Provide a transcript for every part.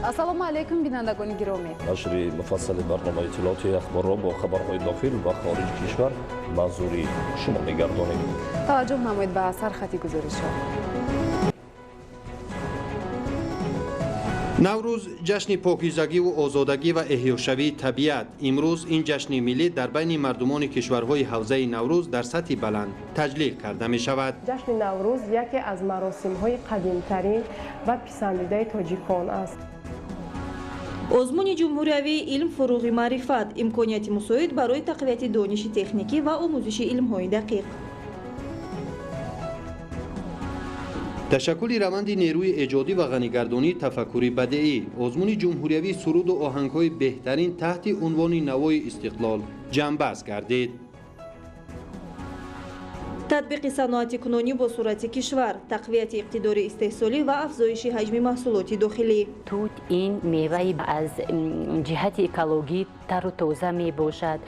ассалому алайкум бинандагони гиромӣ. нашри муфассали барнома иттилоъоти ахборро бо хабарҳои дохил ва хориҷи кишвар манзури шумо мегардонем. таваҷҷӯҳ намоед ба сархати гузоришҳо. наврӯз ҷашни покизагиву озодагӣ ва эҳёшавии табиат. имрӯз ин ҷашни миллӣ дар байни мардумони кишварҳои ҳавзаи наврӯз дар сатҳи баланд таҷлил карда мешавад. ҷашни наврӯз яке аз маросимҳои қадимтарин ва писандидаи тоҷикон аст. озмуни ҷумҳуриявии илм фуруғи маърифат имконияти мусоид барои тақвияти дониши техникӣ ва омӯзиши илмҳои дақиқ. ташаккули раванди нерӯи эҷодӣ ва ғанигардонии тафаккури бадеӣ. озмуни ҷумҳуриявӣ суруду оҳангҳои беҳтарин таҳти унвони навои истиқлол ҷамъбаст гардид. татбиқи саноати кунонӣ бо сурати кишвар, тақвияти иқтидори истеҳсолӣ ва афзоиши ҳаҷми маҳсулоти дохилӣ. тут ин меваи аз ҷиҳати экологӣ тару тоза мебошад.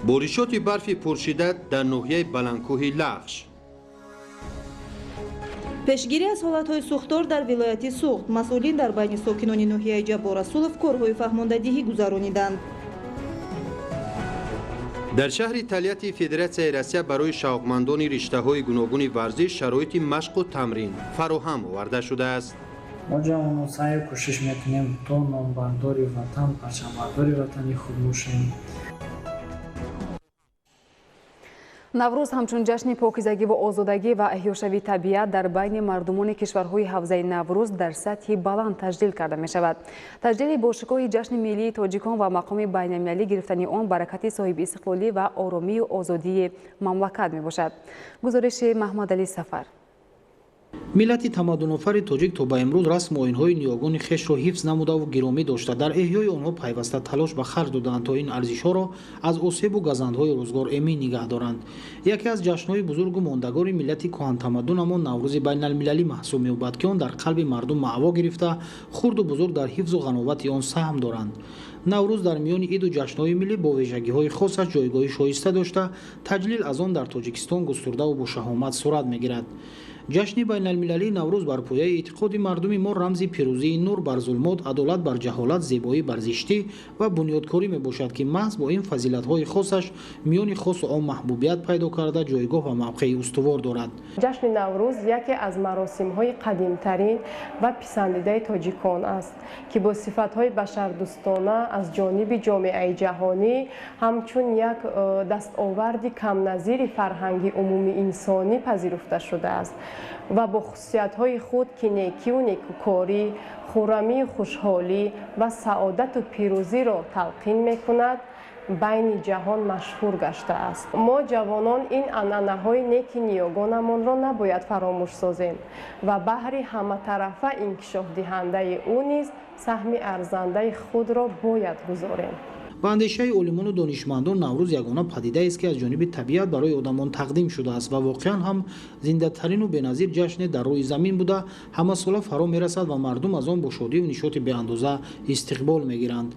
боришоти барфи пуршида дар ноҳияи баландкӯҳи лағш. пешгирӣ аз ҳолатҳои сӯхтор дар вилояти суғд масъулин дар байни сокинони ноҳияи ҷаббор расулов корҳои фаҳмондадиҳӣ гузарониданд. дар шаҳри талияти федератсияи россия барои шавқмандони риштаҳои гуногуни варзиш шароити машқу тамрин фароҳам оварда шудааст. мо ҷавонон саъю кӯшиш мекунем то номбардори ватан парчамбардори ватани худ бошем. наврӯз ҳамчун ҷашни покизагиву озодагӣ ва эҳёшавии табиат дар байни мардумони кишварҳои ҳавзаи наврӯз дар сатҳи баланд таҷлил карда мешавад. таҷлили бошикоҳи ҷашни миллии тоҷикон ва мақоми байналмилалӣ гирифтани он баракати соҳиби истиқлолӣ ва оромию озодии мамлакат мебошад. гузориши маҳмадалӣ сафар. миллати тамаддунофари тоҷик то ба имрӯз расму оинҳои ниёгони хешро ҳифз намудаву гиромӣ дошта дар эҳёи онҳо пайваста талош ба харҷ доданд то ин арзишҳоро аз осебу газандҳои рӯзгор эмин нигоҳ доранд. яке аз ҷашнҳои бузургу мондагори миллати коҳантамаддунамон наврӯзи байналмилалӣ маҳсуб меёбад ки он дар қалби мардум маъво гирифта хурду бузург дар ҳифзу ғановати он саҳм доранд. наврӯз дар миёни иду ҷашнҳои миллӣ бо вежагиҳои хосаш ҷойгоҳи шоиста дошта таҷлил аз он дар тоҷикистон густурдаву бо шаҳомат сурат мегирад. ҷашни байналмилалии наврӯз бар пояи эътиқоди мардуми мо рамзи пирӯзии нур бар зулмот, адолат бар ҷаҳолат, зебоӣ бар зиштӣ ва бунёдкорӣ мебошад ки маҳз бо ин фазилатҳои хосаш миёни хосу он маҳбубият пайдо карда ҷойгоҳ ва мавқеи устувор дорад. ҷашни наврӯз яке аз маросимҳои қадимтарин ва писандидаи тоҷикон аст ки бо сифатҳои башардӯстона аз ҷониби ҷомеаи ҷаҳонӣ ҳамчун як дастоварди камназири фарҳанги умуми инсонӣ пазируфта шудааст ва бо хусусиятҳои худ ки некию некукорӣ, хуррамию хушҳолӣ ва саодату пирӯзиро талқин мекунад, байни ҷаҳон машҳур гаштааст. мо ҷавонон ин анъанаҳои неки ниёгонамонро набояд фаромӯш созем ва баҳри ҳаматарафа инкишофдиҳандаи ӯ низ саҳми арзандаи худро бояд гузорем. ба андешаи олимону донишмандон наврӯз ягона падидаест ки аз ҷониби табиат барои одамон тақдим шудааст ва воқеан ҳам зиндатарину беназир ҷашне дар рӯи замин буда ҳамасола фаро мерасад ва мардум аз он бо шодию нишоти беандоза истиқбол мегиранд.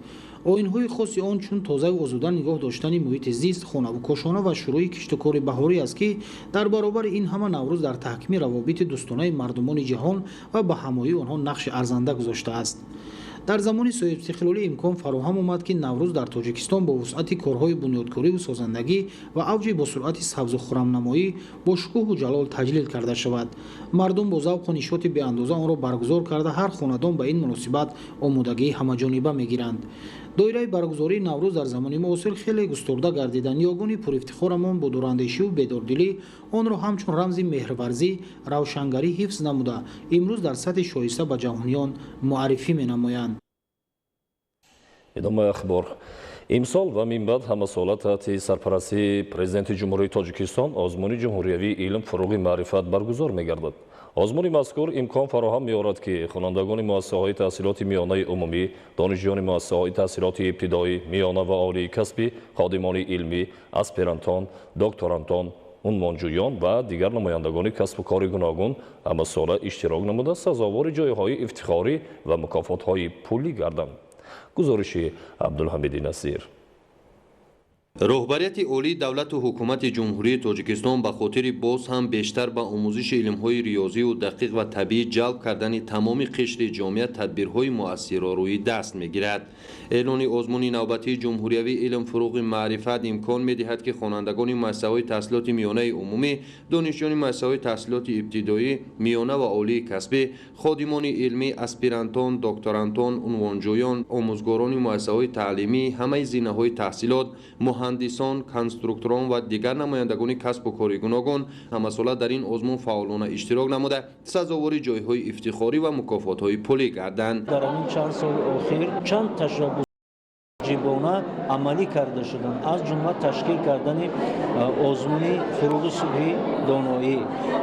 оинҳои хоси он чун тозаву озуда нигоҳ доштани муҳити зист, хонавукошона ва шурӯи киштукори баҳорӣ аст ки дар баробари ин ҳама наврӯз дар таҳкими равобити дӯстонаи мардумони ҷаҳон ва ба ҳамоии онҳо нақши арзанда гузоштааст. дар замони соҳибистиқлолӣ имкон фароҳам омад ки наврӯз дар тоҷикистон бо вусъати корҳои бунёдкориву созандагӣ ва авҷи босуръати сабзу хуррамнамоӣ бо шукӯҳу ҷалол таҷлил карда шавад. мардум бо завқу нишоти беандоза онро баргузор карда ҳар хонадон ба ин муносибат омодагии ҳамаҷониба мегиранд. доираи баргузории наврӯз дар замони муосир хеле густурда гардида ниёгони пурифтихорамон бо дурандешиву бедордилӣ онро ҳамчун рамзи меҳрварзӣ, равшангарӣ ҳифз намуда имрӯз дар сатҳи шоиста ба ҷаҳониён муаррифӣ менамоянд. идомаи ахбор. имсол ва минбаъд ҳамасола таҳти сарпарастии президенти ҷумҳурии тоҷикистон озмуни ҷумҳуриявии илм, фуруғи маърифат баргузор мегардад. озмуни мазкур имкон фароҳам меорад ки хонандагони муассисаҳои таҳсилоти миёнаи умумӣ, донишҷӯёни муассисаҳои таҳсилоти ибтидоӣ, миёна ва олии касбӣ, ходимони илмӣ, аспирантон, докторантон, унвонҷӯён ва дигар намояндагони касбу кори гуногун ҳамасола иштирок намуда сазовори ҷойҳои ифтихорӣ ва мукофотҳои пулӣ гарданд. гузориши Абдулҳамиди Насир. роҳбарияти олии давлату ҳукумати ҷумҳурии тоҷикистон ба хотири боз ҳам бештар ба омӯзиши илмҳои риёзию дақиқ ва табиӣ ҷалб кардани тамоми қишри ҷомеа тадбирҳои муассирро рӯи даст мегирад. эълони озмуни навбатии ҷумҳуриявии илм, фуруғи маърифат имкон медиҳад ки хонандагони муассисаҳои таҳсилоти миёнаи умумӣ, донишҷӯёни муассисаҳои таҳсилоти ибтидоӣ, миёна ва олии касбӣ, ходимони илмӣ, аспирантон, докторантон, унвонҷӯён, омӯзгорони муассисаҳои таълимӣ, ҳамаи зинаҳои таҳсилот, муҳандисон, конструкторон ва дигар намояндагони касбу кори гуногун ҳамасола дар ин озмун фаъолона иштирок намуда сазовори ҷойҳои ифтихорӣ ва мукофотҳои пулӣ гарданд. дар ин чанд соли охир чанд ташаббус ҷибона амалӣ карда шуданд, аз ҷумла ташкил кардани озмуни фуруғи субҳи доноӣ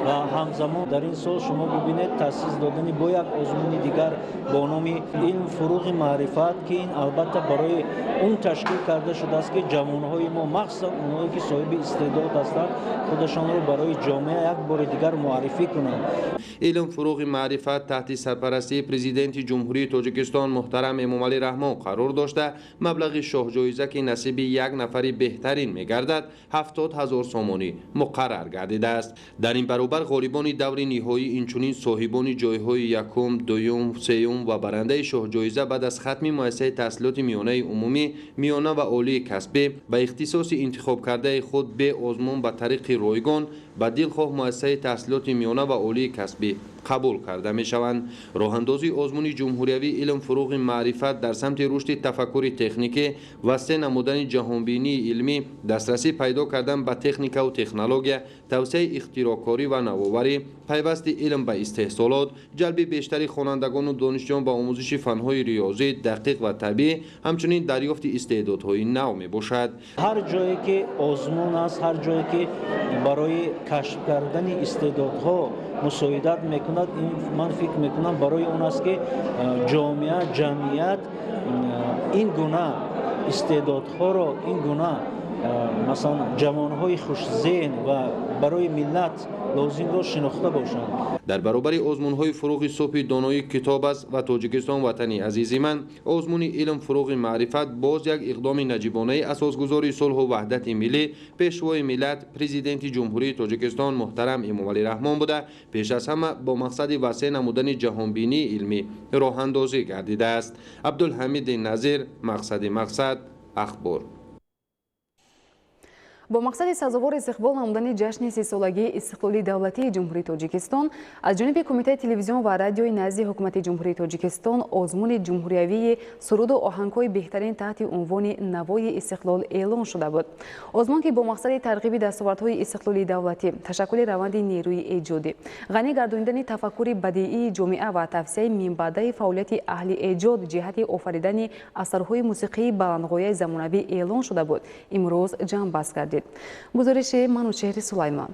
ва ҳамзамон дар ин сол шумо бибинед таъсис додани бо як озмуни дигар бо номи илм, фуруғи маърифат, ки ин албатта барои он ташкил карда шудааст ки ҷавонҳои мо махсусан онҳое ки соҳиби истеъдод ҳастанд худашонро барои ҷомеа як бори дигар муаррифӣ кунанд. илм, фуруғи маърифат таҳти сарпарастии президенти ҷумҳурии тоҷикистон муҳтарам Эмомалӣ Раҳмон қарор дошта маблағи шоҳҷоиза ки насиби як нафари беҳтарин мегардад 70 000 сомонӣ муқаррар гардидааст. дар ин баробар ғолибони даври ниҳоӣ инчунин соҳибони ҷойҳои якум, дуюм, сеюм ва барандаи шоҳҷоиза баъд аз хатми муассисаи таҳсилоти миёнаи умумӣ, миёна ва олии касбӣ ба ихтисоси интихобкардаи худ бе озмун ба тариқи ройгон ба дилхоҳ муассисаи таҳсилоти миёна ва олии касбӣ қабул карда мешаванд. роҳандозии озмуни ҷумҳуриявии илм, фуруғи маърифат дар самти рушди тафаккури техникӣ ва се намудани ҷаҳонбинии илмӣ, дастрасӣ пайдо кардан ба техникаву технология, тавсеяи ихтироъкорӣ ва навоварӣ, пайвасти илм ба истеҳсолот, ҷалби бештари хонандагону донишҷӯён ба омӯзиши фанҳои риёзӣ, дақиқ ва табиӣ, ҳамчунин дарёфти истеъдодҳои нав мебошад. ҳар ҷое ки озмун аст, ҳар ҷое ки барои кашф кардани истеъдодҳо мусоидат мекунад, ман фикр мекунам барои он аст ки ҷомеа, ҷамъият ин гуна истеъдодҳоро, ин гуна масалан ҷавонҳои хушзеҳн ва барои миллат лозимро шинохта бошанд. дар баробари озмунҳои фуруғи субҳи доноӣ китоб аст ва Тоҷикистон ватани азизи ман, озмуни илм, фуруғи маърифат боз як иқдоми наҷибонаи асосгузори сулҳу ваҳдати миллӣ, пешвои миллат, президенти ҷумҳурии Тоҷикистон муҳтарам Эмомалӣ Раҳмон буда, пеш аз ҳама бо мақсади васеъ намудани ҷаҳонбинии илмӣ роҳандозӣ гардидааст. Абдулҳамиди Назир, мақсади мақсад, ахбор. бо мақсади сазовор истиқбол намудани ҷашни 30-солагии истиқлолии давлатии ҷумҳурии тоҷикистон аз ҷониби Кумитаи телевизион ва радиои назди ҳукумати ҷумҳурии тоҷикистон озмуни ҷумҳуриявии суруду оҳангҳои беҳтарин таҳти унвони навои истиқлол эълон шуда буд. озмун ки бо мақсади тарғиби дастовардҳои истиқлолии давлатӣ, ташаккули раванди нерӯи эҷодӣ, ғанӣ гардонидани тафаккури бадиии ҷомеа ва тавсеяи минбаъдаи фаъолияти аҳли эҷод ҷиҳати офаридани асарҳои мусиқии баландғояи замонавӣ эълон шуда буд, имрӯз ҷамъбаст гардид. гузориши Манучеҳри Сулаймон.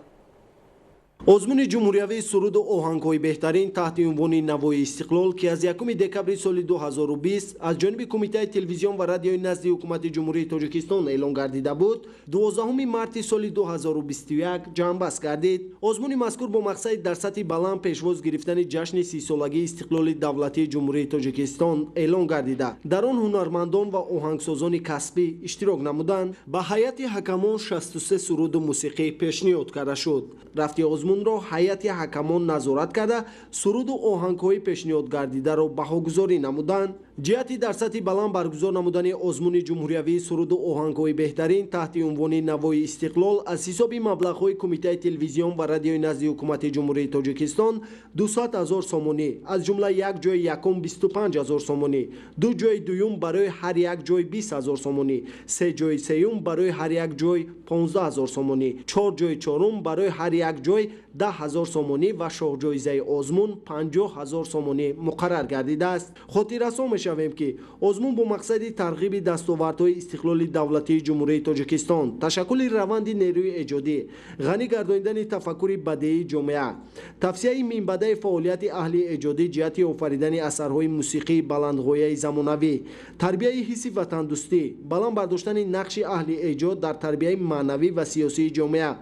озмуни ҷумҳуриявии суруду оҳангҳои беҳтарин таҳти унвони навои истиқлол ки аз 1 декабри соли 2020 аз ҷониби Кумитаи телевизион ва радиои назди ҳукумати ҷумҳурии Тоҷикистон эълон гардида буд, 12 марти соли 2021 ҷамъбаст гардид. озмуни мазкур бо мақсади дар сатҳи баланд пешвоз гирифтани ҷашни 30-солагии истиқлоли давлатии ҷумҳурии Тоҷикистон эълон гардида, дар он ҳунармандон ва оҳангсозони касбӣ иштирок намуданд. ба ҳайати ҳакамон 63 суруду мусиқӣ пешниҳод карда шуд. рафти озмунро ҳайати ҳакамон назорат карда суруду оҳангҳои пешниҳод гардидаро баҳогузорӣ намуданд. ҷиҳати дар сатҳи баланд баргузор намудани озмуни ҷумҳуриявии суруду оҳангҳои беҳтарин таҳти унвони навои истиқлол аз ҳисоби маблағҳои Кумитаи телевизион ва радиои назди ҳукумати ҷумҳурии Тоҷикистон 200 000 сомонӣ, аз ҷумла як ҷои якум 25 000 сомонӣ, ду ҷои дуюм барои ҳар як ҷой 20 000 сомонӣ, се ҷои сеюм барои ҳар як ҷой 15 000 сомонӣ, чор ҷои чорум барои ҳар як ҷой 10 000 сомонӣ ва шоҳҷоизаи озмун 50 000 сомонӣ муқаррар гардидааст. хотиррасон мешавем ки озмун бо мақсади тарғиби дастовардҳои истиқлоли давлатии ҷумҳурии тоҷикистон, ташаккули раванди нерӯи эҷодӣ, ғанӣ гардониндани тафаккури бадеии ҷомеа, тавсияи минбаъдаи фаъолияти аҳли эҷодӣ ҷиҳати офаридани асарҳои мусиқии баландғояи замонавӣ, тарбияи ҳисси ватандӯстӣ, баланд бардоштани нақши аҳли эҷод дар тарбияи маънавӣ ва сиёсии ҷомеа,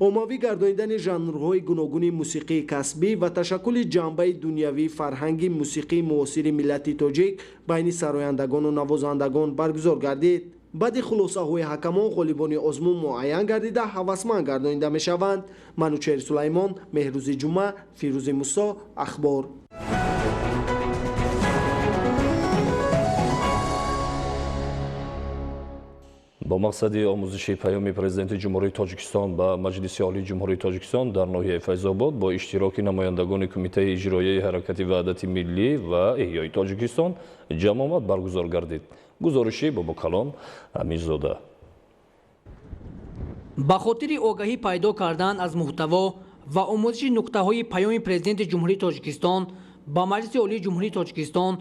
оммавӣ гардониндани жанрҳои гуногуни мусиқии касбӣ ва ташаккули ҷанбаи дунявии фарҳанги мусиқии муосири миллати тоҷик байни сарояндагону навозандагон баргузор гардид. баъди хулосаҳои ҳакамон ғолибони озмун муайян гардида ҳавасманд гардонида мешаванд. Манучер Сулаймон, Меҳрӯзи Ҷумъа, Фирӯзи Мусо, Ахбор. با مقصد آموزش پیام پرزیدنت جمهوری تاجیکستان با مجلس عالی جمهوری تاجیکستان در ناحیه فیض‌آباد با اشتراک نمایندگان کمیته اجرایی حرکت وحدت ملی و احیای تاجیکستان جمع آمد برگزار گردید. گزارشی بابا کلان امیرزاده. با خاطر آگاهی پیدا کردن از محتوا و آموزش نکته‌های پیام پرزیدنت جمهوری تاجیکستان با مجلس عالی جمهوری تاجیکستان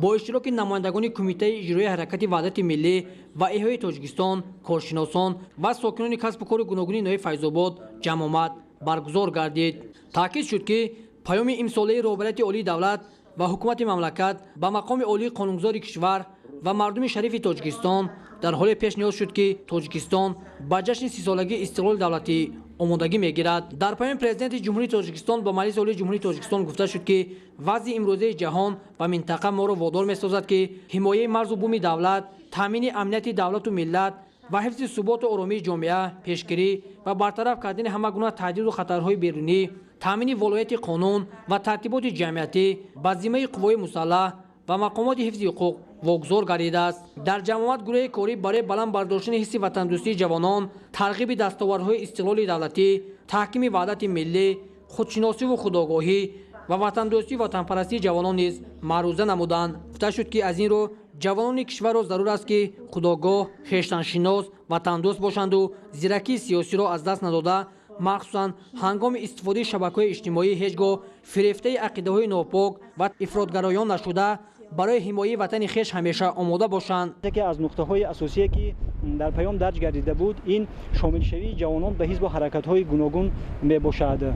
با اشتراک نمایندگان کمیته اجرایی حرکت وحدت ملی و احیای تاجیکستان، کارشناسان و ساکنان کسب و کار گوناگون ناحیه فیض‌آباد جمع آمد برگزار گردید. تاکید شد که پیام امساله رهبریت عالی دولت و حکومت مملکت به مقام عالی قانونگذار کشور و مردم شریف تاجیکستان در حال پیش نیاز شد که تاجیکستان با جشن 30 سالگی استقلال دولتی آمادگی میگیرد. در پیام پرزیدنت جمهوری تاجیکستان با مجلس عالی جمهوری تاجیکستان گفته شد که وضع امروزه جهان و منطقه ما را وادار می‌سازد که حمایه مرز و بوم دولت، تامین امنیت دولت و ملت و حفظ ثبات و آرامی جامعه، پیشگیری و برطرف کردن همه گونه تهدید و خطرهای بیرونی، تامین ولایت قانون و ترتیبات جمعیتی به ذمه قوای مسلح و مقامات حفظ حقوق واگذار گردیده است. در جمعیت گروه کاری برای بلند برداشتن حس وطندوستی جوانان، ترغیب دستاوردهای استقلال دولتی، تحکیم وحدت ملی، خودشناسی و خودآگاهی و وطندوستی و وطنپرستی جوانان نیز معروضه نمودند. گفته شد که از این رو جوانان کشور را ضرور است که خودآگاه، خویشتن‌شناس، وطندوست باشند و زیرکی سیاسی را از دست نداده، مخصوصاً هنگام استفاده شبکه‌های اجتماعی هیچگاه فریفته عقیده‌های ناپاک و افراطگرایان نشده برای حمایت وطن خویش همیشه آماده باشند. یکی از نقطه‌های اساسی که در پیام درج گردیده بود این شامل شوی جوانان به حزب و حرکت‌های گوناگون میباشد.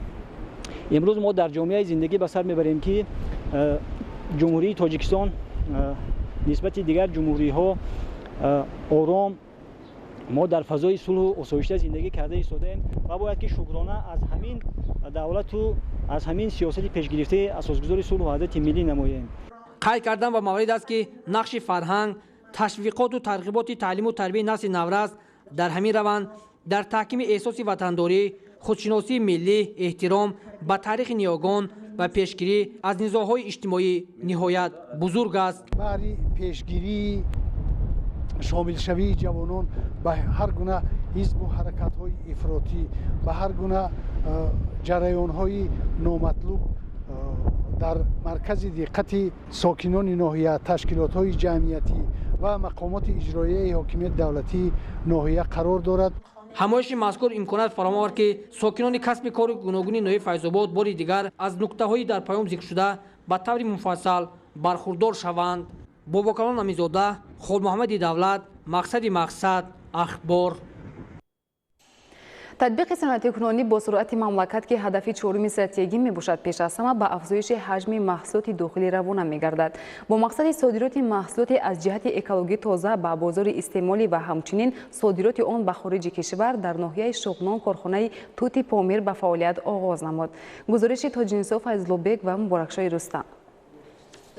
امروز ما در جامعه زندگی به سر میبریم که جمهوری تاجیکستان نسبت دیگر جمهوری‌ها آرام ما در فضای صلح و آسایش زندگی کرده ایستادیم و باید که شکرانه از همین دولت و از همین سیاست پیشگرفته اساسگذار صلح و وحدت ملی نماییم. قید کردن و موارد است که نقش فرهنگ، تشویقات و ترغیبات تعلیم و تربیت نسل نورست در همین روند در تحکیم احساس وطنداری، خودشناسی ملی، احترام به تاریخ نیاگان و پیشگیری از نزاع‌های اجتماعی نهایت بزرگ است. برای پیشگیری شامل شوی جوانان به هر گونه حزب و حرکت‌های افراطی، به هر گونه جریان‌های نامطلوب در مرکز دقت ساکنان ناحیه، تشکیلات‌های جمعیتی و مقامات اجرایی حاکمیت دولتی ناحیه قرار دارد. همایش مذکور امکانات فراهم آورد که ساکنان کسب کار گوناگون ناحیه فیض‌آباد بار دیگر از نکته‌های در پیام ذکر شده به طور مفصل برخوردار شوند. باباکلان امیرزاده، خالد محمد دولت، مقصد اخبار. تطبیق صنعتی کنونی با سرعت مملکت که هدف چهارم استراتژی میباشد پیش از همه به افزایش حجم محصولات داخلی روانه میگردد. با مقصد صادرات محصولات از جهت اکولوژی تازه به بازار استعمالی و همچنین صادرات آن به خارج کشور در ناحیه شغنان کارخانه توت پامیر به فعالیت آغاز نمود. گزارش تاج انصاف از لوبک و مبارکشاه رستم.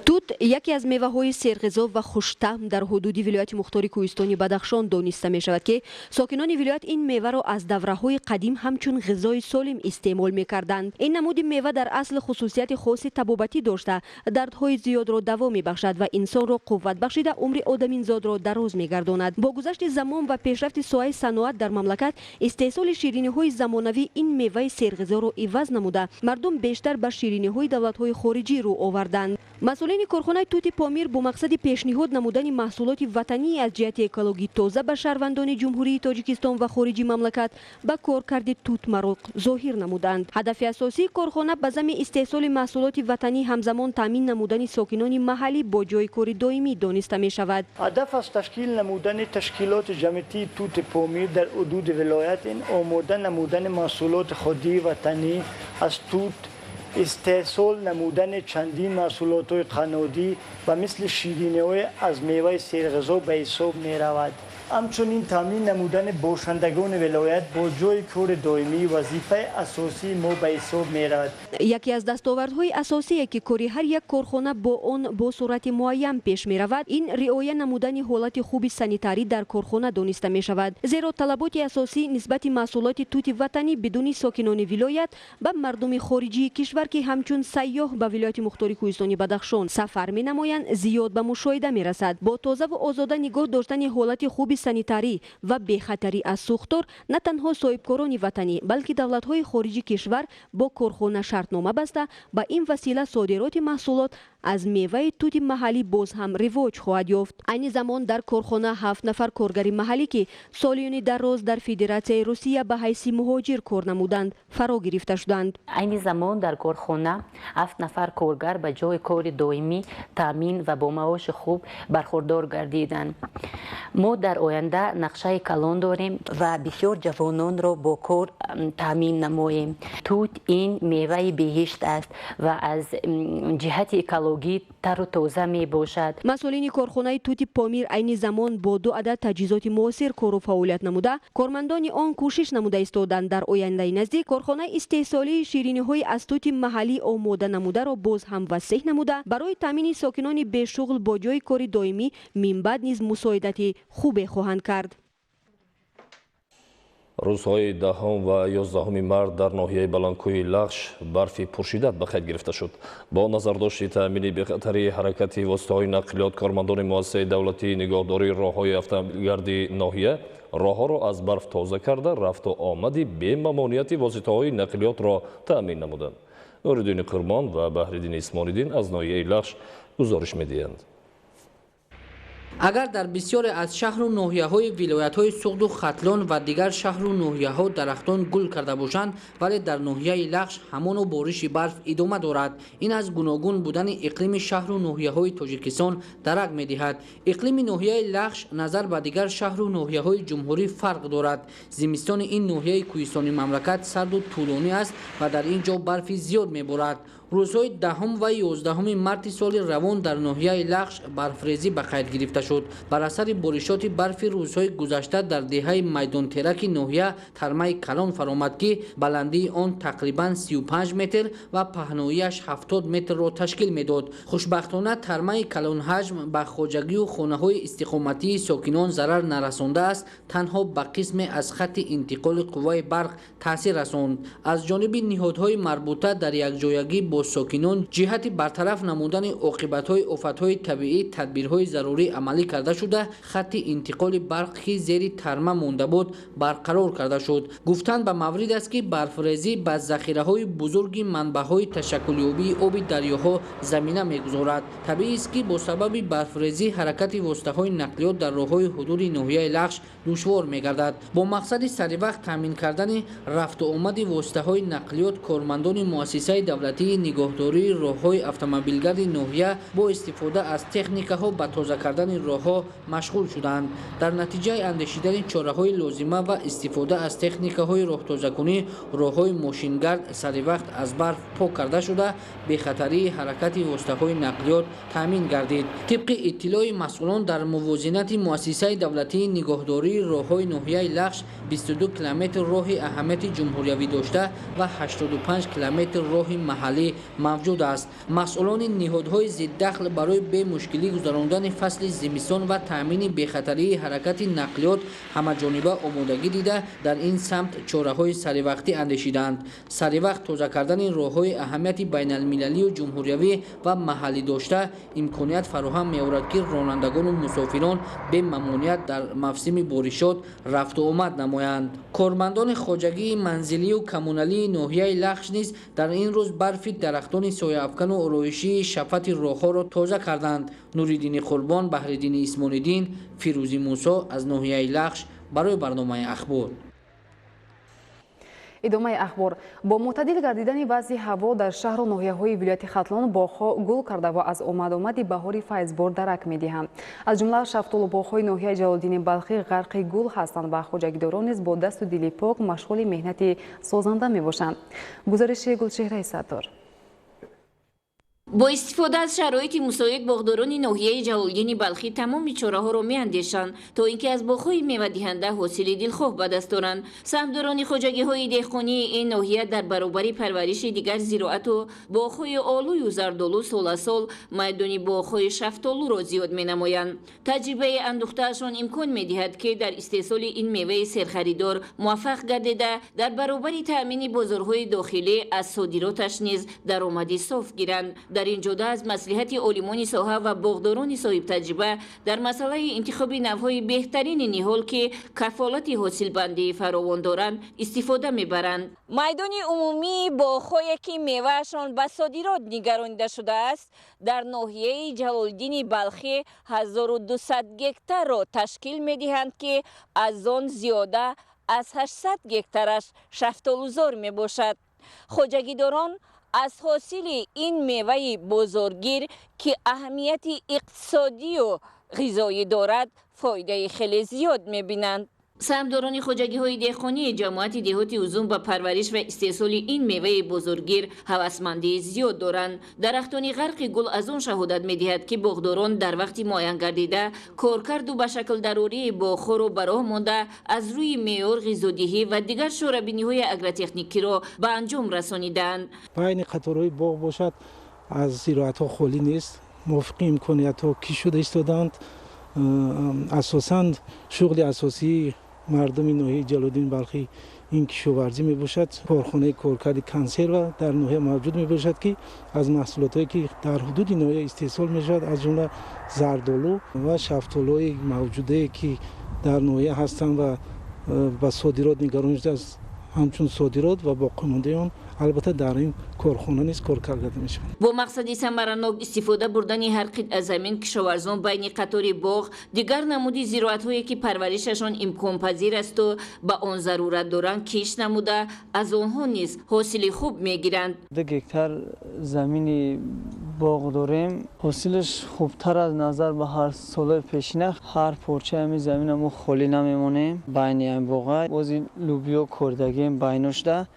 توت یکی از میوه‌های سرغذا و خوش‌طعم در حدود ولایت مختار کوهستانی بدخشان دانسته می‌شود که ساکنان ولایت این میوه را از دوره‌های قدیم همچون غذای سالم استعمال می‌کردند. این نمود میوه در اصل خصوصیت خاص طبابتی داشته، دردهای زیاد را دوا می‌بخشد و انسان را قوت بخشیده عمر آدمیزاد را دراز می‌گرداند. با گذشت زمان و پیشرفت ساحه صنعت در مملکت، استحصال شیرینی‌های زمانوی این میوه سرغذا را عوض نموده، مردم بیشتر به شیرینی‌های دولت‌های خارجی رو آوردند. масъулини корхонаи тути помир бо мақсади пешниҳод намудани маҳсулоти ватанӣ аз ҷиҳати экологӣ тоза ба шаҳрвандони ҷумҳурии тоҷикистон ва хориҷи мамлакат ба коркарди тут мароқ зоҳир намуданд. ҳадафи асосии корхона ба зами истеҳсоли маҳсулоти ватанӣ ҳамзамон таъмин намудани сокинони маҳаллӣ бо ҷойи кори доимӣ дониста мешавад. ҳадаф аз ташкил намудани ташкилоти ҷамъиятии тути помир дар ҳудуди вилоят ин омода намудани маҳсулоти ходии ватанӣ аз тут истеҳсол намудани чандин маҳсулотҳои қаннодӣ ва мисли шириниҳои аз меваи серғизо ба ҳисоб меравад. ҳамчунин таъмин намудани бошандагони вилоят бо ҷойи кори доимӣ вазифаи асосии мо ба ҳисоб меравад. яке аз дастовардҳои асосие ки кори ҳар як корхона бо он бо сурати муайян пеш меравад ин риоя намудани ҳолати хуби санитарӣ дар корхона дониста мешавад, зеро талаботи асосӣ нисбати маҳсулоти тути ватанӣ бидуни сокинони вилоят ба мардуми хориҷии кишвар ки ҳамчун сайёҳ ба вилояти мухтори кӯҳистони Бадахшон сафар менамоянд зиёд ба мушоҳида мерасад. бо тозаву озода нигоҳ доштани ҳолати хуби санитарӣ ва бехатарӣ аз сӯхтор на танҳо соҳибкорони ватанӣ балки давлатҳои хориҷи кишвар бо корхона шартнома баста ба ин васила содироти маҳсулот аз меваи тути маҳаллӣ боз ҳам ривоҷ хоҳад ёфт. айни замон дар корхона 7 нафар коргари маҳаллӣ ки солиёни дароз дар Федератсияи Русия ба ҳайси муҳоҷир кор намуданд фаро гирифта шуданд. айни замон дар корхона 7 нафар коргар ба ҷои кори доимӣ таъмин ва бо маоши хуб бархурдор гардиданд. мо дар оянда нақшаи калон дорем ва бисёр ҷавононро бо кор таъмин намоем. тут ин меваи беҳишт аст ва аз ҷиҳати экологӣ тару тоза мебошад. масъулини корхонаи тути помир айни замон бо 2 адад таҷҳизоти муосир кору фаъолият намуда кормандони он кӯшиш намуда истоданд дар ояндаи наздик корхонаи истеҳсолии шириниҳои аз тути маҳаллӣ омода намударо боз ҳам васеъ намуда барои таъмини сокинони бешуғл бо ҷойи кори доимӣ минбаъд низ мусоидати хубе хоҳанд кард. рӯзҳои 10 ва 11 март дар ноҳияи баландкӯҳи Лағш барфи пуршиддат ба қайд гирифта шуд. бо назардошти таъмини бехатарии ҳаракати воситаҳои нақлиёт кормандони муассисаи давлатии нигоҳдории роҳҳои автомобилгарди ноҳия роҳҳоро аз барф тоза карда рафту омади бемамонияти воситаҳои нақлиётро таъмин намуданд. Нуриддини Қурмон ва Баҳриддин Исмониддин аз ноҳияи Лағш гузориш медиҳанд. агар дар бисёре аз шаҳру ноҳияҳои вилоятҳои Суғду Хатлон ва дигар шаҳру ноҳияҳо дарахтон гул карда бошанд, вале дар ноҳияи Лағш ҳамону бориши барф идома дорад. ин аз гуногун будани иқлими шаҳру ноҳияҳои Тоҷикистон дарак медиҳад. иқлими ноҳияи Лағш назар ба дигар шаҳру ноҳияҳои ҷумҳурӣ фарқ дорад. зимистони ин ноҳияи кӯҳистони мамлакат сарду тӯлонӣ аст ва дар ин ҷо барфи зиёд меборад. рӯзҳои 10 ва 11 марти соли равон дар ноҳияи Лағш барфрезӣ ба қайд гирифта шуд. бар асари боришоти барфи рӯзҳои гузашта дар деҳаи майдонтераки ноҳия тармаи калон фаромад ки баландии он тақрибан 35 метр ва паҳноияш 70 метрро ташкил медод. хушбахтона тармаи калонҳаҷм ба хоҷагию хонаҳои истиқоматии сокинон зарар нарасондааст, танҳо ба қисме аз хатти интиқоли қувваи барқ таъсир расонд. аз ҷониби ниҳодҳои марбута дар якҷоягӣ бо сокинон ҷиҳати бартараф намудани оқибатҳои офатҳои табиӣ тадбирҳои зарурӣ амалӣ карда шуда хатти интиқоли барқ ки зери тарма монда буд барқарор карда шуд. гуфтан ба маврид аст ки барфрезӣ ба захираҳои бузурги манбаъҳои ташаккулёбии оби дарёҳо замина мегузорад. табиист ки бо сабаби барфрезӣ ҳаракати воситаҳои нақлиёт дар роҳҳои ҳудуди ноҳияи Лағш душвор мегардад. бо мақсади саривақт таъмин кардани рафту омади воситаҳои нақлиёт кормандони муассисаи давлатии нигоҳдории роҳҳои автомобилгарди ноҳия бо истифода аз техникаҳо ба тоза кардани роҳҳо машғул шуданд. дар натиҷаи андешидани чораҳои лозима ва истифода аз техникаҳои роҳтозакунӣ роҳҳои мошингард саривақт аз барф пок карда шуда бехатарии ҳаракати воситаҳои нақлиёт таъмин гардид. тибқи иттилои масъулон дар мувозинати муассисаи давлатии нигоҳдории роҳҳои ноҳияи Лағш 22 километр роҳи аҳамияти ҷумҳуриявӣ дошта ва 85 километр роҳи маҳаллӣ мавҷуд аст. масъулони ниҳодҳои зиддахл барои бемушкилӣ гузарондани фасли зимистон ва таъмини бехатарии ҳаракати нақлиёт ҳамаҷониба омодагӣ дида дар ин самт чораҳои саривақтӣ андешиданд. саривақт тоза кардани роҳҳои аҳамияти байналмилалию ҷумҳуриявӣ ва маҳаллӣ дошта имконият фароҳам меорад ки ронандагону мусофирон бемамоният дар мавсими боришот рафту омад намоянд. кормандони хоҷагии манзилию коммуналии ноҳияи Лағш низ дар ин рӯз барфи дарахтони сояафкану ороишии шафати роҳҳоро тоза карданд. Нуриддини Қурбон, Баҳриддини Исмониддин, Фирӯзи Мусо аз ноҳияи Лахш барои барномаи ахбор. идомаи ахбор. Бо мӯътадил гардидани вазъи ҳаво дар шаҳру ноҳияҳои вилояти Хатлон боғҳо гул карда ва аз омади баҳори файзбор дарак медиҳанд. Аз ҷумла шафтолу боғҳои ноҳияи Ҷалолиддини Балхӣ ғарқи гул ҳастанд ва хоҷагидорон низ бо дасту дили пок машғули меҳнати созанда мебошанд. гузариши Гулчеҳраи Саттор. бо истифода аз шароити мусоид боғдорони ноҳияи Ҷалолиддини Балхӣ тамоми чораҳоро меандешанд то ин ки аз боғҳои мевадиҳанда ҳосили дилхоҳ ба даст оранд. саҳмдорони хоҷагиҳои деҳқонии ин ноҳия дар баробари парвариши дигар зироату боғҳои олую зардолу соласол майдони боғҳои шафтолуро зиёд менамоянд. таҷрибаи андӯхтаашон имкон медиҳад ки дар истеҳсоли ин меваи серхаридор муваффақ гардида дар баробари таъмини бозорҳои дохилӣ аз содироташ низ даромади соф гиранд. дар ин ҷода аз маслиҳати олимони соҳа ва боғдорони соҳибтаҷриба дар масъалаи интихоби навъҳои беҳтарини ниҳол ки кафолати ҳосилбандии фаровон доранд истифода мебаранд. майдони умумии боғҳое ки меваашон ба содирот нигаронида шудааст дар ноҳияи Ҷалолиддини Балхӣ 1200 гектарро ташкил медиҳанд ки аз он зиёда аз 800 гектараш шафтолузор мебошад. хоҷагидорон аз ҳосили ин меваи бозоргир ки аҳамияти иқтисодию ғизоӣ дорад фоидаи хеле зиёд мебинанд. саҳмдорони хоҷагиҳои деҳқонии ҷамоати деҳоти Узум ба парвариш ва истеҳсоли ин меваи бозоргир ҳавасмандии зиёд доранд. дарахтони ғарқи гул аз он шаҳодат медиҳад ки боғдорон дар вақти муайян гардида коркарду ба шаклдарории боғҳоро ба роҳ монда аз рӯи меъёр ғизодиҳӣ ва дигар шорабиниҳои агротехникиро ба анҷом расонидаанд. байни қаторҳои боғ бошад аз зироатҳо холӣ нест. мувофиқи имкониятҳо ки шуда истоданд. асосан шуғли асосии мардуми ноҳияи Ҷалолиддини Балхӣ ин кишоварзӣ мебошад. корхонаи коркарди консерва дар ноҳия мавҷуд мебошад ки аз маҳсулотҳое ки дар ҳудуди ноҳия истеҳсол мешавад аз ҷумла зардолу ва шафтолуҳои мавҷудае ки дар ноҳия ҳастанд ва ба содирот нигарон шудааст ҳамчун содирот ва боқимондаи он албатта дар ин корхона низ кор карда мешавад. бо мақсади самаранок истифода бурдани ҳар қитъа замин кишоварзон байни қатори боғ дигар намуди зироатҳое ки парваришашон имконпазир асту ба он зарурат доранд киш намуда аз онҳо низ ҳосили хуб мегиранд. 2 гектар замини боғ дорем. ҳосилаш хубтар аз назар ба ҳар солаи пешина. ҳар порчаи ҳамин заминамо холӣ намемонем. байни ҳамин боға бози лӯбиё кордагем байношда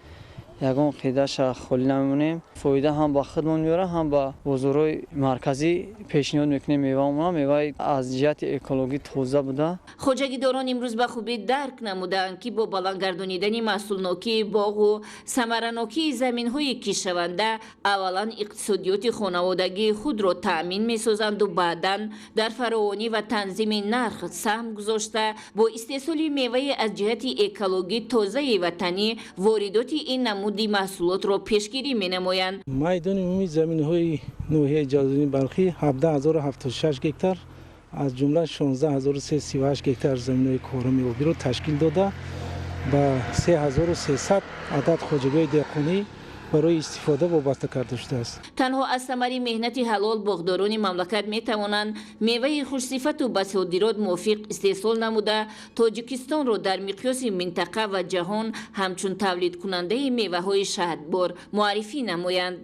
ягон қидаша холӣ намемонем. фоида ҳам ба худмон меорад ҳам ба бозорҳои марказӣ пешниҳод мекунем. мевамона меваи аз ҷиҳати экологӣ тоза буда. хоҷагидорон имрӯз ба хубӣ дарк намуданд ки бо баландгардонидани маҳсулнокии боғу самаранокии заминҳои кишшаванда аввалан иқтисодиёти хонаводагии худро таъмин месозанду баъдан дар фаровонӣ ва танзими нарх саҳм гузошта бо истеҳсоли меваи аз ҷиҳати экологӣ тозаи ватанӣ воридоти ин намуди маҳсулотро пешгирӣ менамоянд. майдони умумии заминҳои ноҳияи Ҷалолиддини Балхӣ 17076 гектар аз ҷумла 16338 гектар заминҳои короми обиро ташкил дода ба 3300 адад хоҷагиҳои деҳқонӣ барои истифода вобаста карда шудааст. танҳо аз самари меҳнати ҳалол боғдорони мамлакат метавонанд меваи хушсифату ба содирот мувофиқ истеҳсол намуда тоҷикистонро дар миқёси минтақа ва ҷаҳон ҳамчун тавлидкунандаи меваҳои шаҳдбор муаррифӣ намоянд.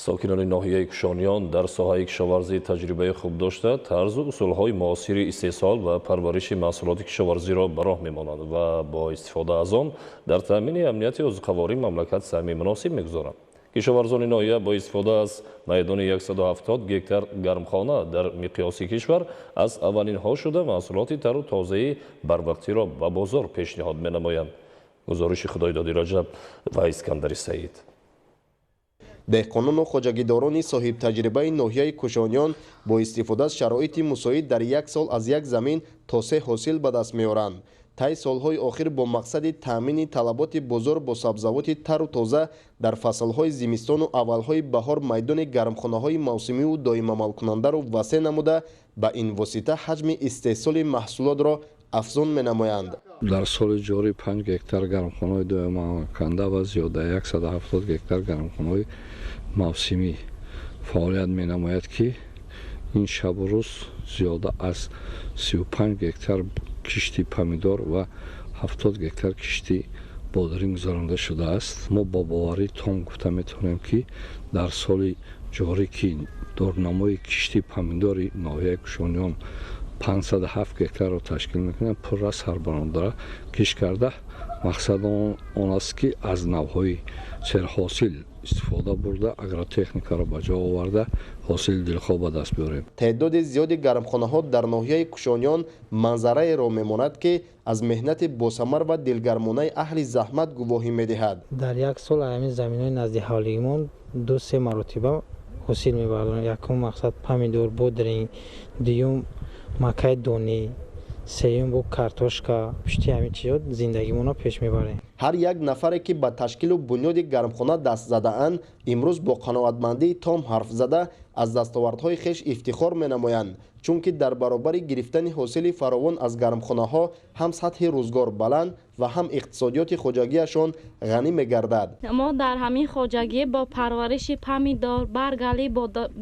сокинони ноҳияи Кушониён дар соҳаи кишоварзӣ таҷрибаи хуб дошта тарзу усулҳои муосири истеҳсол ва парвариши маҳсулоти кишоварзиро ба роҳ мемонанд ва бо истифода аз он дар таъмини амнияти озуқаворӣ мамлакат саҳми муносиб мегузоранд. кишоварзони ноҳия бо истифода аз майдони 170 гектар гармхона дар миқёси кишвар аз аввалинҳо шуда маҳсулоти тару тозаи барвақтиро ба бозор пешниҳод менамоянд. гузориши Худойдоди Раҷаб ва Искандари Саид. деҳқонону хоҷагидорони соҳибтаҷрибаи ноҳияи Кушониён бо истифода аз шароити мусоид дар як сол аз як замин то 3 ҳосил ба даст меоранд. тай солҳои охир бо мақсади таъмини талаботи бозор бо сабзавоти тару тоза дар фаслҳои зимистону аввалҳои баҳор майдони гармхонаҳои мавсимию доимамалкунандаро васеъ намуда ба ин восита ҳаҷми истеҳсоли маҳсулотро افزون می‌نمایند. در سال جاری 5 گکتار گرمخانه‌های دوام‌کننده و زیاده 170 گکتار گرمخانه‌های موسمی فعالیت می‌نماید که این شب و روز زیاده از 35 گکتار کشتی پمیدور و 70 گکتار کشتی بادرینگ گذرانده شده است. ما با باوری تام گفته می‌توانیم که در سال جاری که دورنمای کشتی پمیدوری ناحیه کشانیان 507 گکتار را تشکیل می‌کنند، پر از سربران داره کش کرده. مقصد آن است که از نوهای سرحاصل استفاده برده اگرотехніка را به جا آورده حاصل دلخواه به دست بیاریم. تعداد زیادی گرمخانه‌ها در ناحیه کشانیان منظره را می‌ماند که از مهنت باثمر و دلگرمانه اهل زحمت گواهی می‌دهد. در یک سال همین زمین‌های نزدیک حالیمون 2-3 مرتبه حاصل می‌برند. یکم مقصد پمیدور، بادرینگ، دوم مکای دونی، سوم بو کارتوشکا، پشتی همین چیزا زندگیمون رو پیش میبریم. هر یک نفری که به تشکیل و بنیاد گرمخانه دست زده اند امروز با قناعتمندی تام حرف زده از دستاوردهای خویش افتخار می‌نمایند، چون که در برابر گرفتن حاصل فراوان از گرمخانه‌ها هم سطح روزگار بلند و هم اقتصادیات خواجگیشان غنی می‌گردد. ما در همین خواجگی با پرورش پمیدور، برگلی،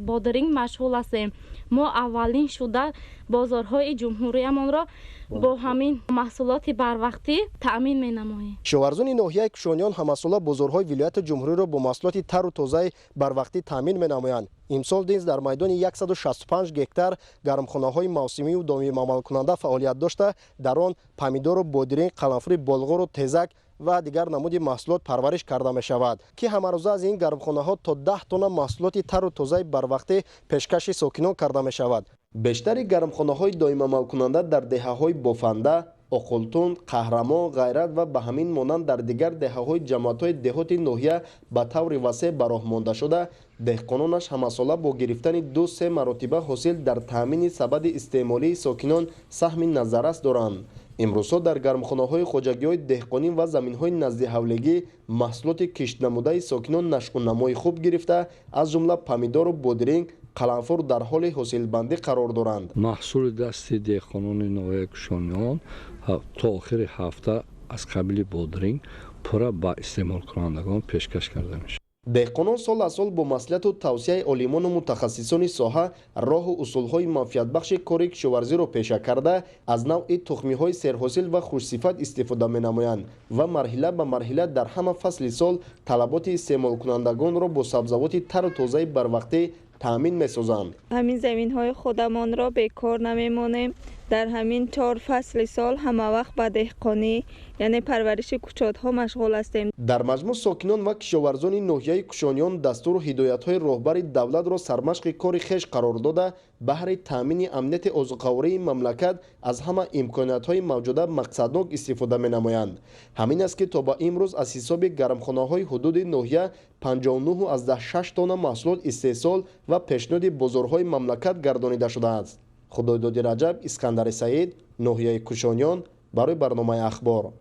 بادرینگ مشغول هستیم. ما اولین شده بازارهای جمهوریمان را با همین محصولات بروقتی تأمین می‌نماییم. کشاورزان ناحیه کشانیان همساله بازارهای ولایت جمهوری را با محصولات تر و تازه بروقتی تأمین می‌نمایند. امسال نیز در میدان 165 گکتار گرمخانه‌های موسمی و دائمی عمل کننده فعالیت داشته در آن پمیدور و بادرینگ، قرنفل، بلغور و تزک و دیگر نمود محصولات پرورش کرده می شود که همه روزه از این گرمخانه‌ها تا 10 تن محصولات تر و تازه بروقتی پیشکش ساکنان کرده می شود. بیشتر گرمخانه‌های دائمی عمل کننده در دهه‌های بافنده، اقلتون، قهرمان، غیرت و به همین مانند در دیگر دهه‌های جماعت‌های دهاتی ناحیه به طور وسیع به راه مانده شده، دهقانانش همساله با گرفتن 2-3 مرتبه حاصل در تامین سبد استعمالی ساکنان سهم نظررس دارند. امروزها در گرمخانه‌های خواجگی‌های دهقانی و زمین‌های نزد حولگی محصولات کشت نموده ساکنان نشو و نمای خوب گرفته از جمله پمیدور و بادرینگ، قلنفر در حال حاصل بندی قرار دارند. محصول دست دهقانان ناحیه کشانیان تا آخر هفته از قبیل بادرینگ پورا به استعمال کنندگان پیشکش کرده میشه. دهقانان سال از سال با مصلحت و توصیه عالمان و متخصصان ساحه راه و اصولهای منفعت بخش کار کشاورزی را پیشه کرده از نوع تخمی‌های سرحاصل و خوشصفت استفاده می‌نمایند و مرحله به مرحله در همه فصل سال طلبات استعمال کنندگان را با سبزیجات تر و تازه بروقتی تامین می‌سازند. همین زمین‌های خودمان را بیکار نمی‌مانیم. در همین 4 فصل سال همه وقت به دهقانی یعنی پرورش کوچات‌ها مشغول هستیم. در مجموع ساکنان و کشاورزان ناحیه کشانیان دستور و هدایت‌های راهبر دولت را سرمشق کار خویش قرار داده بهر تامین امنیت عضوکاوری مملکت از همه امکانات‌های موجوده مقصدناک استفاده می‌نمایند. همین است که تا به امروز از حساب گرمخانه‌های حدود ناحیه 59 از 6 تن محصولات استحصال و پیشنهاد بازارهای مملکت گردانیده شده است. خدایداد رجب، اسکندر سعید، ناحیه کشانیان برای برنامه اخبار.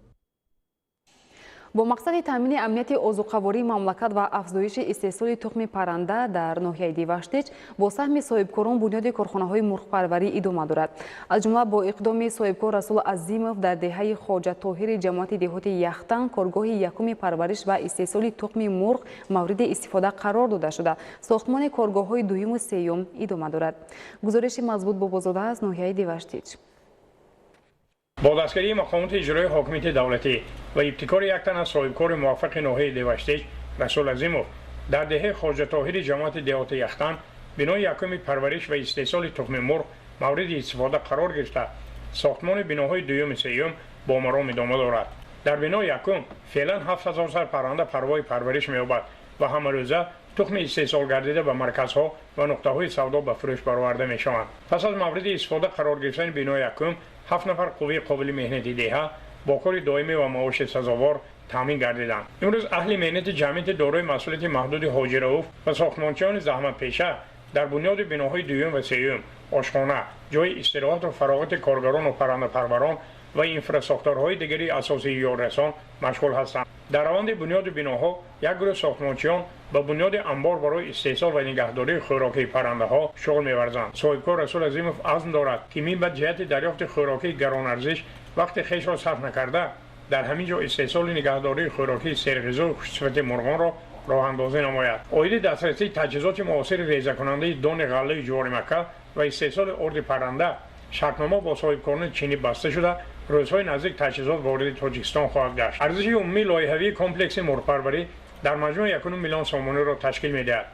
با مقصد تامین امنیت عضوکاوری مملکت و افزایش استحصال تخم پرنده در ناحیه دیوشتیچ با سهم صاحبکاران بنیاد کارخانه‌های مرغ‌پروری ادامه دارد. از جمله با اقدام صاحبکار رسول عظیموف در دهه خواجه طاهر جماعت دهاتی یختن کارگاه یکم پرورش و استحصال تخم مرغ مورد استفاده قرار داده شده. ساختمان کارگاه‌های دوم و سوم ادامه دارد. گزارش مضبوط بابازاده از ناحیه دیوشتیچ. با دستگیری مقامات اجرایی حاکمیت دولتی و ابتکار یک تن از صاحبکار موفق ناحیه دیوشتیچ رسول عظیموف در دهه خواجه طاهر جماعت دهات یختن بنای یکم پرورش و استحصال تخم مرغ مورد استفاده قرار گرفته ساختمان بناهای دوم و سوم با مرام ادامه دارد. در بنای یکم فعلا 7000 سر پرنده پروای پرورش می‌یابد و همه روزه تخم استحصال گردیده به مرکزها و نقطه‌های سودا به فروش برآورده می‌شوند. پس از مورد استفاده قرار گرفتن بنای یکم 7 نفر قوی قابل مهنتی دهه با کار دائمی و معاش سزاوار تامین گردیدند. امروز اهل مهنت جمعیت دارای مسئولیت محدود حاجی رؤوف و ساختمانچیان زحمت پیشه در بنیاد بناهای دوم و سوم، آشخانه، جای استراحت و فراغت کارگران و پرنده پروران و اینفراستراکچورهای دیگری اساسی یا رسان مشغول هستند. در روند بنیاد بناها یک گروه ساختمانچیان با بنیاد انبار برای استحصال و نگهداری خوراکی پرنده ها شغل می‌ورزند. صاحبکار رسول عظیموف عزم دارد که می‌باید جهت دریافت خوراکی گران ارزش وقت خویش را صرف نکرده در همین جا استحصال نگهداری خوراکی سرغذا و خوشصفت مرغان را راه اندازی نماید. عاید دسترسی تجهیزات معاصر ریزه کننده دان غله جوار مکه و استحصال ارد پرنده شرطنامه با صاحبکاران چینی بسته شده روزهای نزدیک تجهیزات وارد تاجیکستان خواهد گشت. ارزش عمومی لایحه‌ای کمپلکس مرغ‌پروری در مجموع 1 میلیون سامانه را تشکیل می‌دهد.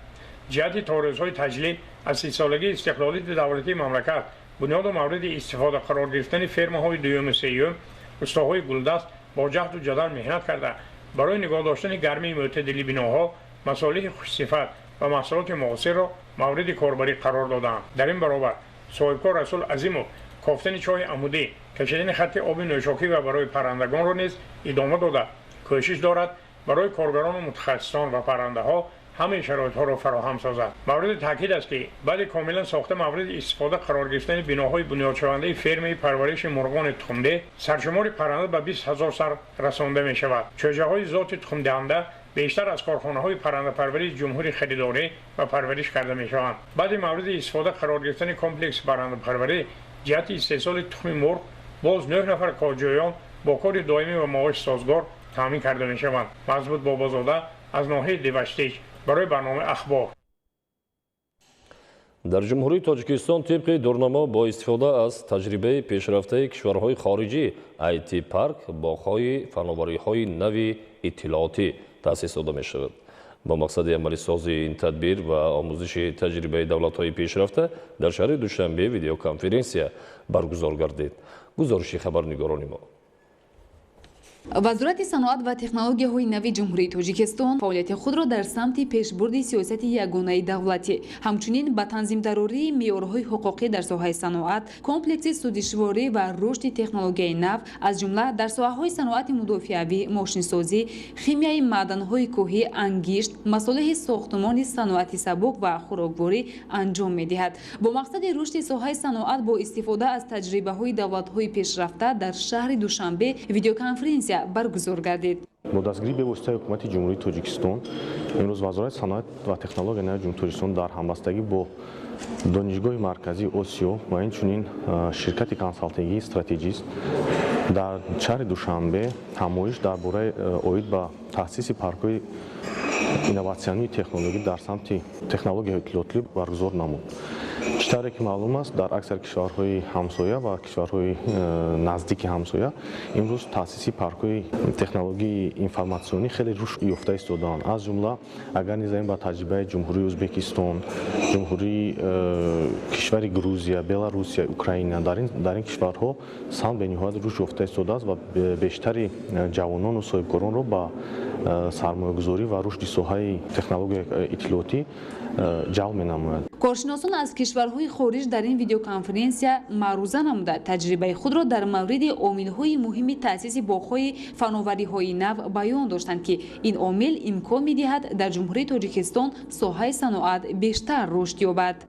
جهت تا روزهای تجلیل از 30 سالگی استقلالیت دولتی مملکت بنیاد و مورد استفاده قرار گرفتن فرم‌های دوم و سوم استاهای گلدست با جهد و جدل مهنت کرده برای نگاه داشتن گرمی معتدلی بناها مصالح خوش‌صفت و محصولات معاصر را مورد کاربری قرار دادند. در این برابر صاحبکار رسول عظیموف کافتن چای عمودی، کشیدن خط آب نوشاکی و برای پرندگان را نیز ادامه داده کوشش دارد برای کارگران و متخصصان و پرنده ها همه شرایط ها را فراهم سازد. مورد تاکید است که بعد کاملا ساخته مورد استفاده قرار گرفتن بناهای بنیاد شونده فرم پرورش مرغان تخمده سرشمار پرنده به 20,000 سر رسانده می شود. چوجه های ذات تخم دهنده بیشتر از کارخانه های پرنده پروری جمهوری خریداری و پرورش کرده می شوند. بعد مورد استفاده قرار گرفتن کمپلکس پرنده پروری جهت استحصال تخم مرغ باز 9 نفر کارجویان با کار دائمی و معاش سازگار تامین کرده می شوند. مضبوط بابازاده از ناحیه دیوشتیج برای برنامه اخبار. در جمهوری تاجیکستان طبق دورنامه با استفاده از تجربه پیشرفته کشورهای خارجی IT پارک باغ‌های فناوری‌های نوی اطلاعاتی تأسیس داده می شود. با مقصد عملی سازی این تدبیر و آموزش تجربه دولت‌های پیشرفته در شهر دوشنبه ویدیو کنفرانسیا برگزار گردید. گزارش خبرنگاران ما. وزارت صنعت و تکنولوژی‌های نوی جمهوری تاجیکستان فعالیت خود را در سمت پیشبرد سیاست یگانه دولتی همچنین به تنظیم ضروری معیارهای حقوقی در ساحه صنعت کمپلکس سودشواری و رشد تکنولوژی نو از جمله در ساحه‌های صنعت مدافعوی ماشینسازی خیمیایی معدن‌های کوهی انگشت مصالح ساختمان صنعت سبک و خوراکواری انجام می‌دهد با مقصد رشد ساحه صنعت با استفاده از تجربه‌های دولت‌های پیشرفته در شهر دوشنبه ویدیو کنفرانس برگزار گردید. با دستگیری به واسطه حکومت جمهوری تاجیکستان امروز وزارت صنعت و تکنولوژی نوی جمهوری تاجیکستان در همبستگی با دانشگاه مرکزی آسیا و اینچنین شرکت کنسالتینگی استراتژیست در شهر دوشنبه همایش درباره اوید به تأسیس پارک‌های اینواتسیونی تکنولوژی در سمت تکنولوژی اطلاعاتی برگزار نمود. چطوری که معلوم است در اکثر کشورهای همسایه و کشورهای نزدیک همسایه امروز تأسیس پارک‌های تکنولوژی اینفورماسیونی خیلی رشد یافته ایستادند. از جمله اگر نظریم به تجربه جمهوری ازبکستان، جمهوری کشور گروزیا، بلاروسیا، اوکراین در این کشورها سال به نهایت رشد یافته ایستاده است و بیشتر جوانان و صاحبکاران را با سرمایه‌گذاری و رشد ساحه تکنولوژی اطلاعاتی جلب می‌نماید. کارشناسان از کشورهای خارج در این ویدیو کنفرانسیا معروضه نموده تجربه خود را در مورد عامل‌های مهم تأسیس باغ‌های فناوری‌های نو بیان داشتند که این عامل امکان می‌دهد در جمهوری تاجیکستان ساحه صنعت بیشتر رشد یابد.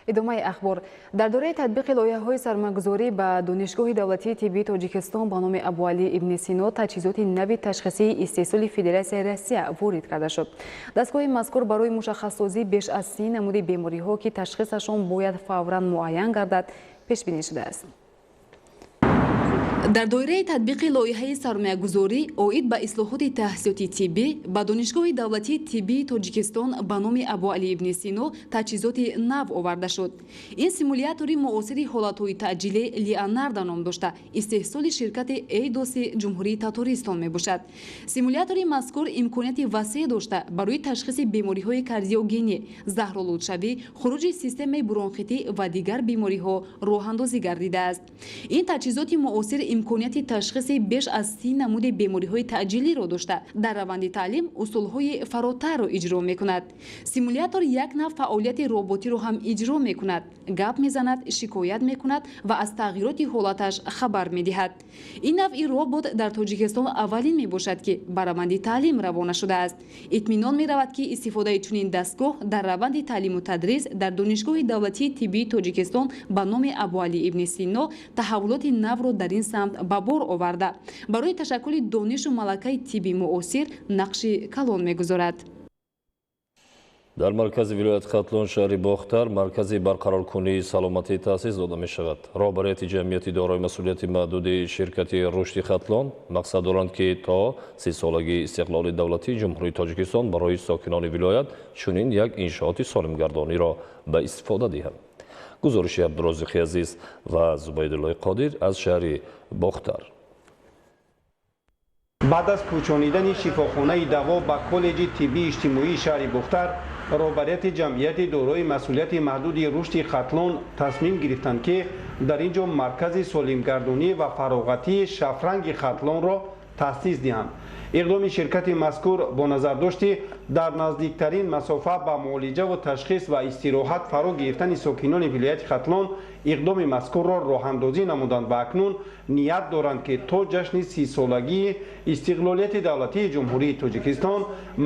ادامه اخبار در دوره تطبیق لایحه‌های سرمایه‌گذاری به دانشگاه دولتی طبی تاجیکستان به نام ابوعلی ابن سینا تجهیزات نوی تشخیصی استحصال فدراسیون روسیه وارد کرده شد. دستگاه مذکور برای مشخص‌سازی بیش از 30 نمود بیماری‌ها که تشخیصشان باید فوراً معین گردد پیش بینی شده است. در دایره تطبیق لایحه سرمایه‌گذاری اوید به اصلاحات تحصیلاتی طبی به دانشگاه دولتی طبی تاجیکستان به نام ابوعلی ابن سینا تجهیزات نو آورده شد. این سیمولاتوری معاصر حالت‌های تعجیلی لیانارد نام داشته استحصال شرکت ایدوس جمهوری تاتاریستان میباشد. سیمولاتوری مذکور امکانیت وسیع داشته برای تشخیص بیماری‌های کاردیوگنی، زهرآلودشوی، خروج سیستم برونخیتی و دیگر بیماری‌ها راه‌اندازی گردیده است. این تجهیزات معاصر имконияти ташхиси беш аз 30 намуди бемориҳои таъҷилиро дошта, дар раванди таълим усулҳои фаротарро иҷро мекунад. Симулятор як нав фаъолияти роботиро ҳам иҷро мекунад, гап мезанад, шикоят мекунад ва аз тағйироти ҳолаташ хабар медиҳад. ин навъи робот дар Тоҷикистон аввалин мебошад ки ба раванди таълим равона шудааст. итминон меравад ки истифодаи чунин дастгоҳ дар раванди таълиму тадрис дар донишгоҳи давлатии тиббии Тоҷикистон ба номи Абуалӣ ибни Сино таҳаввулоти навро дар ин самт ба бор оварда барои ташаккули донишу малакаи тибби муосир нақши калон мегузорад. дар маркази вилояти Хатлон шаҳри Бохтар маркази барқароркунии саломатӣ таъсис дода мешавад. роҳбарияти ҷамъияти дорои масъулияти маҳдуди ширкати рушди Хатлон мақсад доранд ки то 30 солаги истиқлоли давлатии ҷумҳурии Тоҷикистон барои сокинони вилоят чунин як иншооти солимгардониро ба истифода диҳанд. гузориши Абдурозиқи Азиз ва Зубайдуллои Қодир аз шаҳри Бохтар. баъд аз кӯчонидани шифохонаи даво ба коллеҷи тиббии иҷтимоии шаҳри Бохтар, роҳбарияти ҷамъияти дорои масъулияти маҳдуди рушди Хатлон тасмим гирифтанд ки дар ин ҷо маркази солимгардонӣ ва фароғатии шафранги Хатлонро таъсис диҳанд. иқдоми ширкати мазкур бо назардошти дар наздиктарин масофа ба муолиҷаву ташхис ва истироҳат фаро гирифтани сокинони вилояти Хатлон иқдоми мазкурро роҳандозӣ намуданд ва акнун ният доранд ки то ҷашни 30-солагии истиқлолияти давлатии ҷумҳурии Тоҷикистон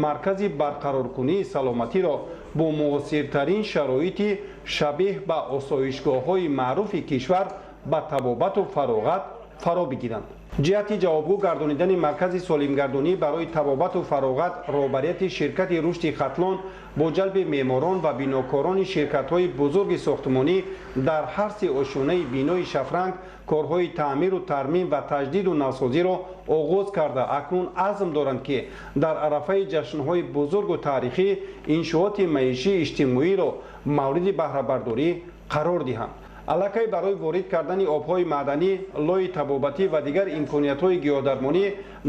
маркази барқароркунии саломатиро бо муосиртарин шароити шабеҳ ба осоишгоҳҳои маъруфи кишвар ба табобату фароғат фаро бигиранд. ҷиҳати ҷавобгӯ гардонидани маркази солимгардонӣ барои табобату фароғат, роҳбарияти ширкати рушди Хатлон бо ҷалби меъморон ва бинокорони ширкатҳои бузурги сохтмонӣ дар ҳар се ошёнаи бинои шафранг корҳои таъмиру тармим ва таҷдиду навсозиро оғоз карда акнун азм доранд ки дар арафаи ҷашнҳои бузургу таърихӣ иншооти маишии иҷтимоиро мавриди баҳрабардорӣ қарор диҳанд. аллакай барои ворид кардани обҳои маъданӣ, лои табобатӣ ва дигар имкониятҳои гиёҳдармонӣ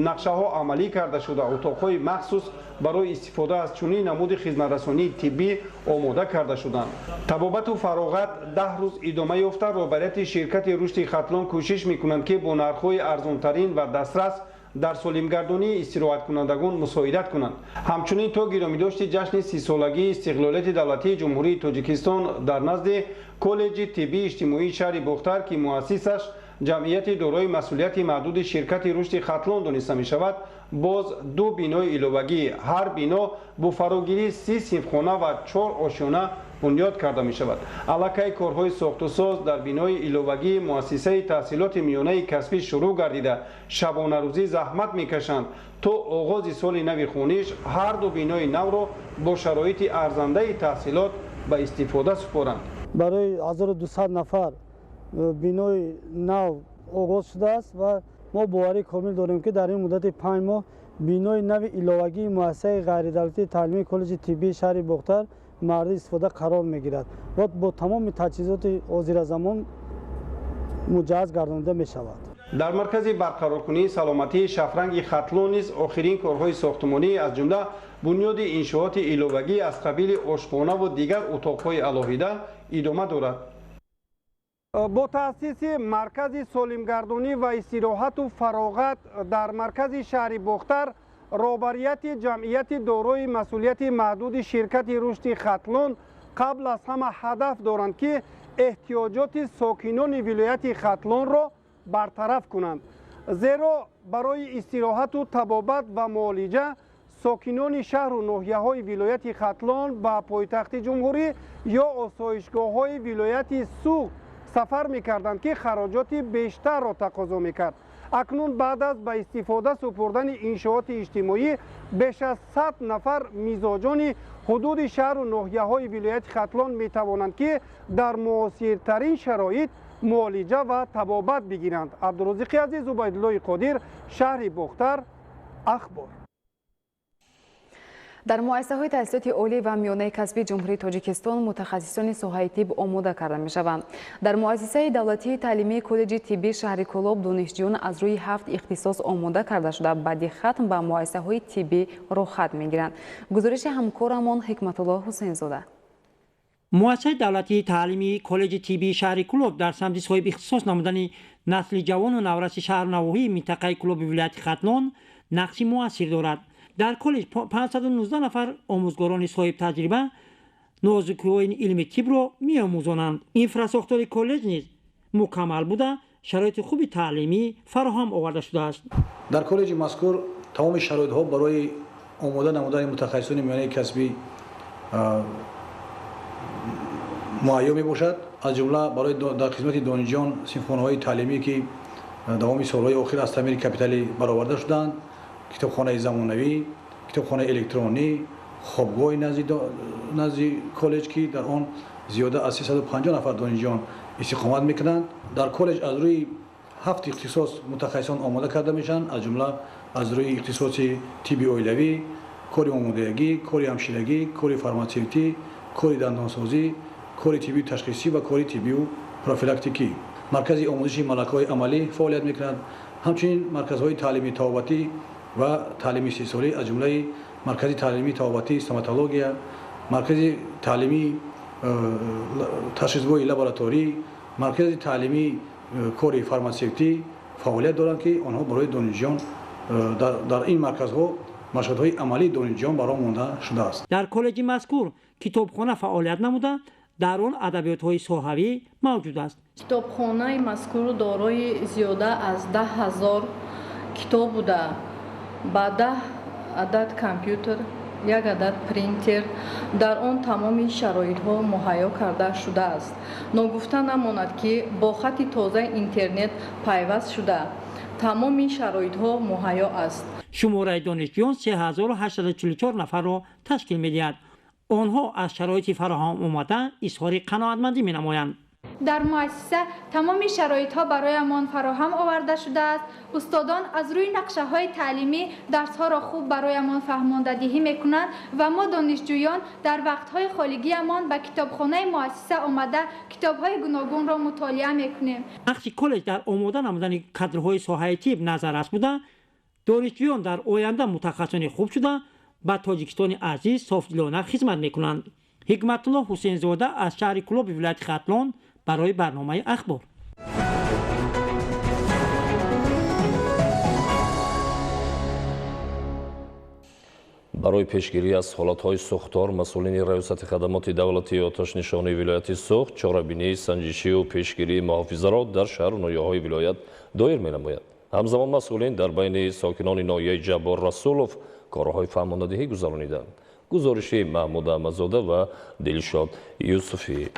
нақшаҳо амалӣ карда шуда утоқҳои махсус барои истифода аз чунин намуди хизматрасонии тиббӣ омода карда шуданд. табобату фароғат 10 рӯз идома ёфта, роҳбарияти ширкати рушди Хатлон кӯшиш мекунанд ки бо нархҳои арзонтарин ва дастрас дар солимгардонии истироҳаткунандагон мусоидат кунанд. ҳамчунин то гиромидошти ҷашни 30-солагии истиқлолияти давлатии ҷумҳурии Тоҷикистон дар назди коллеҷи тиббии иҷтимоии шаҳри Бохтар ки муассисаш ҷамъияти дорои масъулияти маҳдуди ширкати рушди Хатлон дониста мешавад, боз 2 бинои иловагӣ, ҳар бино бо фарогирии 30 синфхона ва 4 ошёна бунёд карда мешавад. аллакай корҳои сохтусоз дар бинои иловагӣ муассисаи таҳсилоти миёнаи касбӣ шурӯъ гардида шабонарӯзӣ заҳмат мекашанд то оғози соли нави хониш ҳар ду бинои навро бо шароити арзандаи таҳсилот ба истифода супоранд. барои 1200 нафар бинои нав оғоз шудааст ва мо боварӣ комил дорем ки дар ин муддати 5 моҳ бинои нави иловагии муассисаи ғайридавлатии таълимии коллеҷи тиббии шаҳри Бохтар мавриди истифода қарор мегирад ва бо тамоми таҷҳизоти ҳозиразамон муҷаҳҳаз гардонида мешавад. дар маркази барқароркунии саломатии шафранги Хатлон низ охирин корҳои сохтмонӣ аз ҷумла бунёди иншооти иловагӣ аз қабили ошхонаву дигар утоқҳои алоҳида идома дорад. бо таъсиси маркази солимгардонӣ ва истироҳату фароғат дар маркази шаҳри Бохтар, роҳбарияти ҷамъияти дорои масъулияти маҳдуди ширкати рушди Хатлон қабл аз ҳама ҳадаф доранд ки эҳтиёҷоти сокинони вилояти Хатлонро бартараф кунанд. зеро барои истироҳату табобат ва муолиҷа сокинони шаҳру ноҳияҳои вилояти Хатлон ба пойтахти ҷумҳурӣ ё осоишгоҳҳои вилояти Суғ сафар мекарданд ки хароҷоти бештарро тақозо мекард. акнун баъд аз ба истифода супурдани иншооти иҷтимоӣ беш аз 100 нафар мизоҷони ҳудуди шаҳру ноҳияҳои вилояти Хатлон метавонанд ки дар муосиртарин шароит муолиҷа ва табобат бигиранд. Абдурозиқи Азиз, Зубайдуллои Қодир, шаҳри Бохтар, ахбор. дар муассисаҳои таҳсилоти олӣ ва миёнаи касбии ҷумҳурии Тоҷикистон мутахассисони соҳаи тиб омода карда мешаванд. дар муассисаи давлатии таълимии коллеҷи тиббии шаҳри Колоб донишҷӯён аз рӯи 7 ихтисос омода карда шуда баъди хатм ба муассисаҳои тиббӣ рохат мегиранд. гузориши ҳамкорамон Ҳикматулло Ҳусейнзода. муассисаи давлатии таълимии коллеҷи тиббии шаҳри Кулоб дар самти соҳиб ихтисос намудани насли ҷавону навраси шаҳрнавоҳии минтақаи Кулоби вилояти Хатлон нақши муассир дорад. дар коллеҷ 519 нафар омӯзгорони соҳиб таҷриба нозукиҳои илми тибро меомӯзонанд. Инфрасохтори коллеҷ низ мукаммал буда шароити хуби таълимӣ фароҳам оварда шудааст. дар коллеҷи мазкур тамоми шароитҳо барои омода намудани мутахассисони миёнаи касбӣ муайё мебошад. аз ҷумла барои дар хизмати донишҷӯён синфхонаҳои таълимӣ ки давоми солҳои охир аз таъмири капиталӣ бароварда шуданд, китобхонаи замонавӣ, китобхонаи электронӣ, хобгоҳи назди коллеҷ ки дар он зиёда аз 350 нафар донишҷӯён истиқомат мекунанд. дар коллеҷ аз рӯи 7 ихтисос мутахассисон омода карда мешаванд, аз ҷумла аз рӯи ихтисоси тибби оилавӣ, кори омодаягӣ, кори ҳамширагӣ, кори фарматсевтӣ, кори дандонсозӣ, кори тиббии ташхисӣ ва кори тиббию профилактикӣ. маркази омӯзиши малакаҳои амалӣ фаъолият мекунад. ҳамчунин марказҳои таълими табобатӣ ва таълими истисолӣ аз ҷумлаи маркази таълими табобатии стоматология, маркази таълими ташхисгоҳи лабораторӣ, маркази таълими кори фарматсевтӣ фаъолият доранд ки онҳо барои донишҷӯён дар ин марказҳо машғулиятҳои амалии донишҷӯён баро монда шудааст. дар коллеҷи мазкур китобхона фаъолият намуда, дар он адабиётҳои соҳавӣ мавҷуд аст. китобхонаи мазкур дорои зиёда аз 10 000 китоб буда, ба 10 адад компютер, 1 адад принтер, дар он тамоми шароитҳо муҳайё карда шудааст. ногуфта намонад ки бо хати тозаи интернет пайваст шуда тамоми шароитҳо муҳайё аст. шумораи донишҷӯён 3844 нафарро ташкил медиҳад. онҳо аз шароити фароҳам омада изҳори қаноатмандӣ менамоянд. дар муассиса тамоми шароитҳо бароямон фароҳам оварда шудааст. устодон аз рӯи нақшаҳои таълимӣ дарсҳоро хуб бароямон фаҳмондадиҳӣ мекунанд ва мо донишҷӯён дар вақтҳои холигиямон ба китобхонаи муассиса омада китобҳои гуногунро мутолиа мекунем. нақши коллеҷ дар омода намудани кадрҳои соҳаи тиб назаррас буда, донишҷӯён дар оянда мутахассисони хуб шуда ба тоҷикистони азиз софдилона хизмат мекунанд. ҳикматулло ҳусейнзода аз шаҳри Кулоби вилояти Хатлон барои барномаи ахбор. барои пешгирӣ аз ҳолатҳои сӯхтор масъулини раёсати хадамоти давлатии оташнишонии вилояти Суғд чорабинии санҷишию пешгирии муҳофизаро дар шаҳру ноҳияҳои вилоят доир менамояд. ҳамзамон масъулин дар байни сокинони ноҳияи Ҷаббор Расулов корҳои фаҳмондадиҳӣ гузарониданд. гузориши Маҳмуд Аҳмадзода ва Дилшод Юсуфӣ.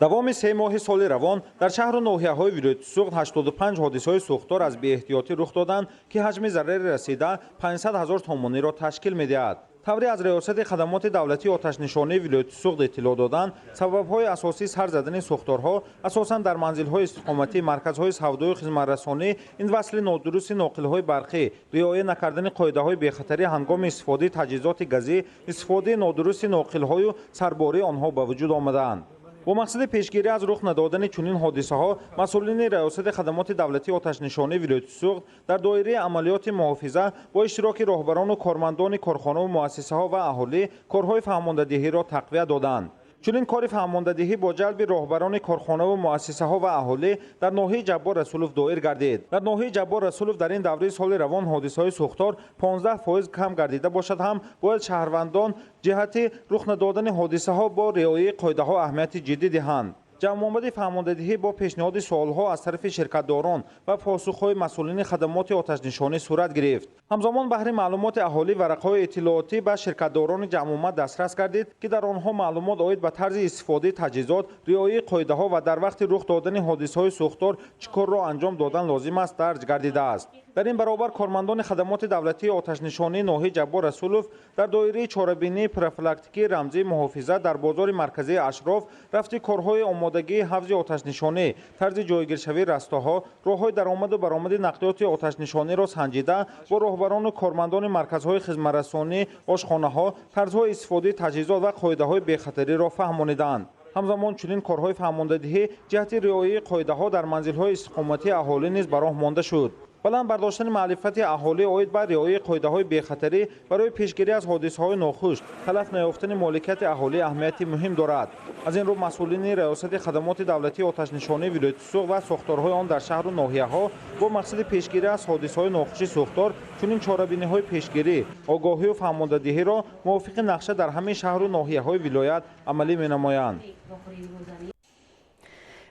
давоми 3 моҳи соли равон дар шаҳру ноҳияҳои вилояти Суғд 85 ҳодисаҳои сӯхтор аз беэҳтиётӣ рух доданд ки ҳаҷми зарари расида 500 000 томониро ташкил медиҳад. тавре аз раёсати хадамоти давлатии оташнишонии вилояти Суғд иттилоъ доданд, сабабҳои асосии сар задани сӯхторҳо асосан дар манзилҳои истиқоматӣ, марказҳои савдою хизматрасонӣ, ин васли нодурусти ноқилҳои барқӣ, риоя накардани қоидаҳои бехатарӣ ҳангоми истифодаи таҷҳизоти газӣ, истифодаи нодурусти ноқилҳою сарбории онҳо ба вуҷуд омадаанд. бо мақсади пешгирӣ аз рух надодани чунин ҳодисаҳо масъулини раёсати хадамоти давлатии оташнишонии вилояти Суғд дар доираи амалиёти муҳофиза бо иштироки роҳбарону кормандони корхонаву муассисаҳо ва аҳолӣ корҳои фаҳмондадиҳиро тақвия доданд. чунин кори фаҳмондадиҳӣ бо ҷалби роҳбарони корхонаву муассисаҳо ва аҳолӣ дар ноҳияи Ҷаббор Расулов доир гардид. дар ноҳияи Ҷаббор Расулов дар ин давраи соли равон ҳодисаҳои сӯхтор 15% кам гардида бошад ҳам бояд шаҳрвандон ҷиҳати рух надодани ҳодисаҳо бо риояи қоидаҳо аҳамияти ҷиддӣ диҳанд. ҷамъомади фаҳмондадиҳӣ бо пешниҳоди суолҳо аз тарафи ширкатдорон ва посухҳои масъулини хадамоти оташнишонӣ сурат гирифт. ҳамзамон баҳри маълумоти аҳолӣ варақаҳои иттилоотӣ ба ширкатдорони ҷамъомад дастрас гардид ки дар онҳо маълумот оид ба тарзи истифодаи таҷҳизот, риояи қоидаҳо ва дар вақти рух додани ҳодисаҳои сӯхтор чӣ корро анҷом додан лозим аст дарҷ гардидааст. дар ин баробар кормандони хадамоти давлатии оташнишонии ноҳияи Ҷаббор Расулов дар доираи чорабинии профилактикии рамзии муҳофиза дар бозори марказии Ашроф рафти корҳои омодагии ҳафзи оташнишонӣ, тарзи ҷойгиршавии растоҳо, роҳҳои даромаду баромади нақлиёти оташнишониро санҷида бо роҳбарону кормандони марказҳои хизматрасонӣ, ошхонаҳо, тарзҳои истифодаи таҷҳизот ва қоидаҳои бехатариро фаҳмониданд. ҳамзамон чунин корҳои фаҳмондадиҳӣ ҷиҳати риояи қоидаҳо дар манзилҳои истиқоматии аҳолӣ низ ба роҳ монда шуд. баланд бардоштани маърифати аҳолӣ оид ба риояи қоидаҳои бехатарӣ барои пешгирӣ аз ҳодисаҳои нохуш, талаф наёфтани моликияти аҳолӣ аҳамияти муҳим дорад. аз ин рӯ масъулини раёсати хадамоти давлатии оташнишонии вилояти суғд ва сохторҳои он дар шаҳру ноҳияҳо бо мақсади пешгирӣ аз ҳодисаҳои нохуши сӯхтор чунин чорабиниҳои пешгирӣ, огоҳию фаҳмондадиҳиро мувофиқи нақша дар ҳамаи шаҳру ноҳияҳои вилоят амалӣ менамоянд.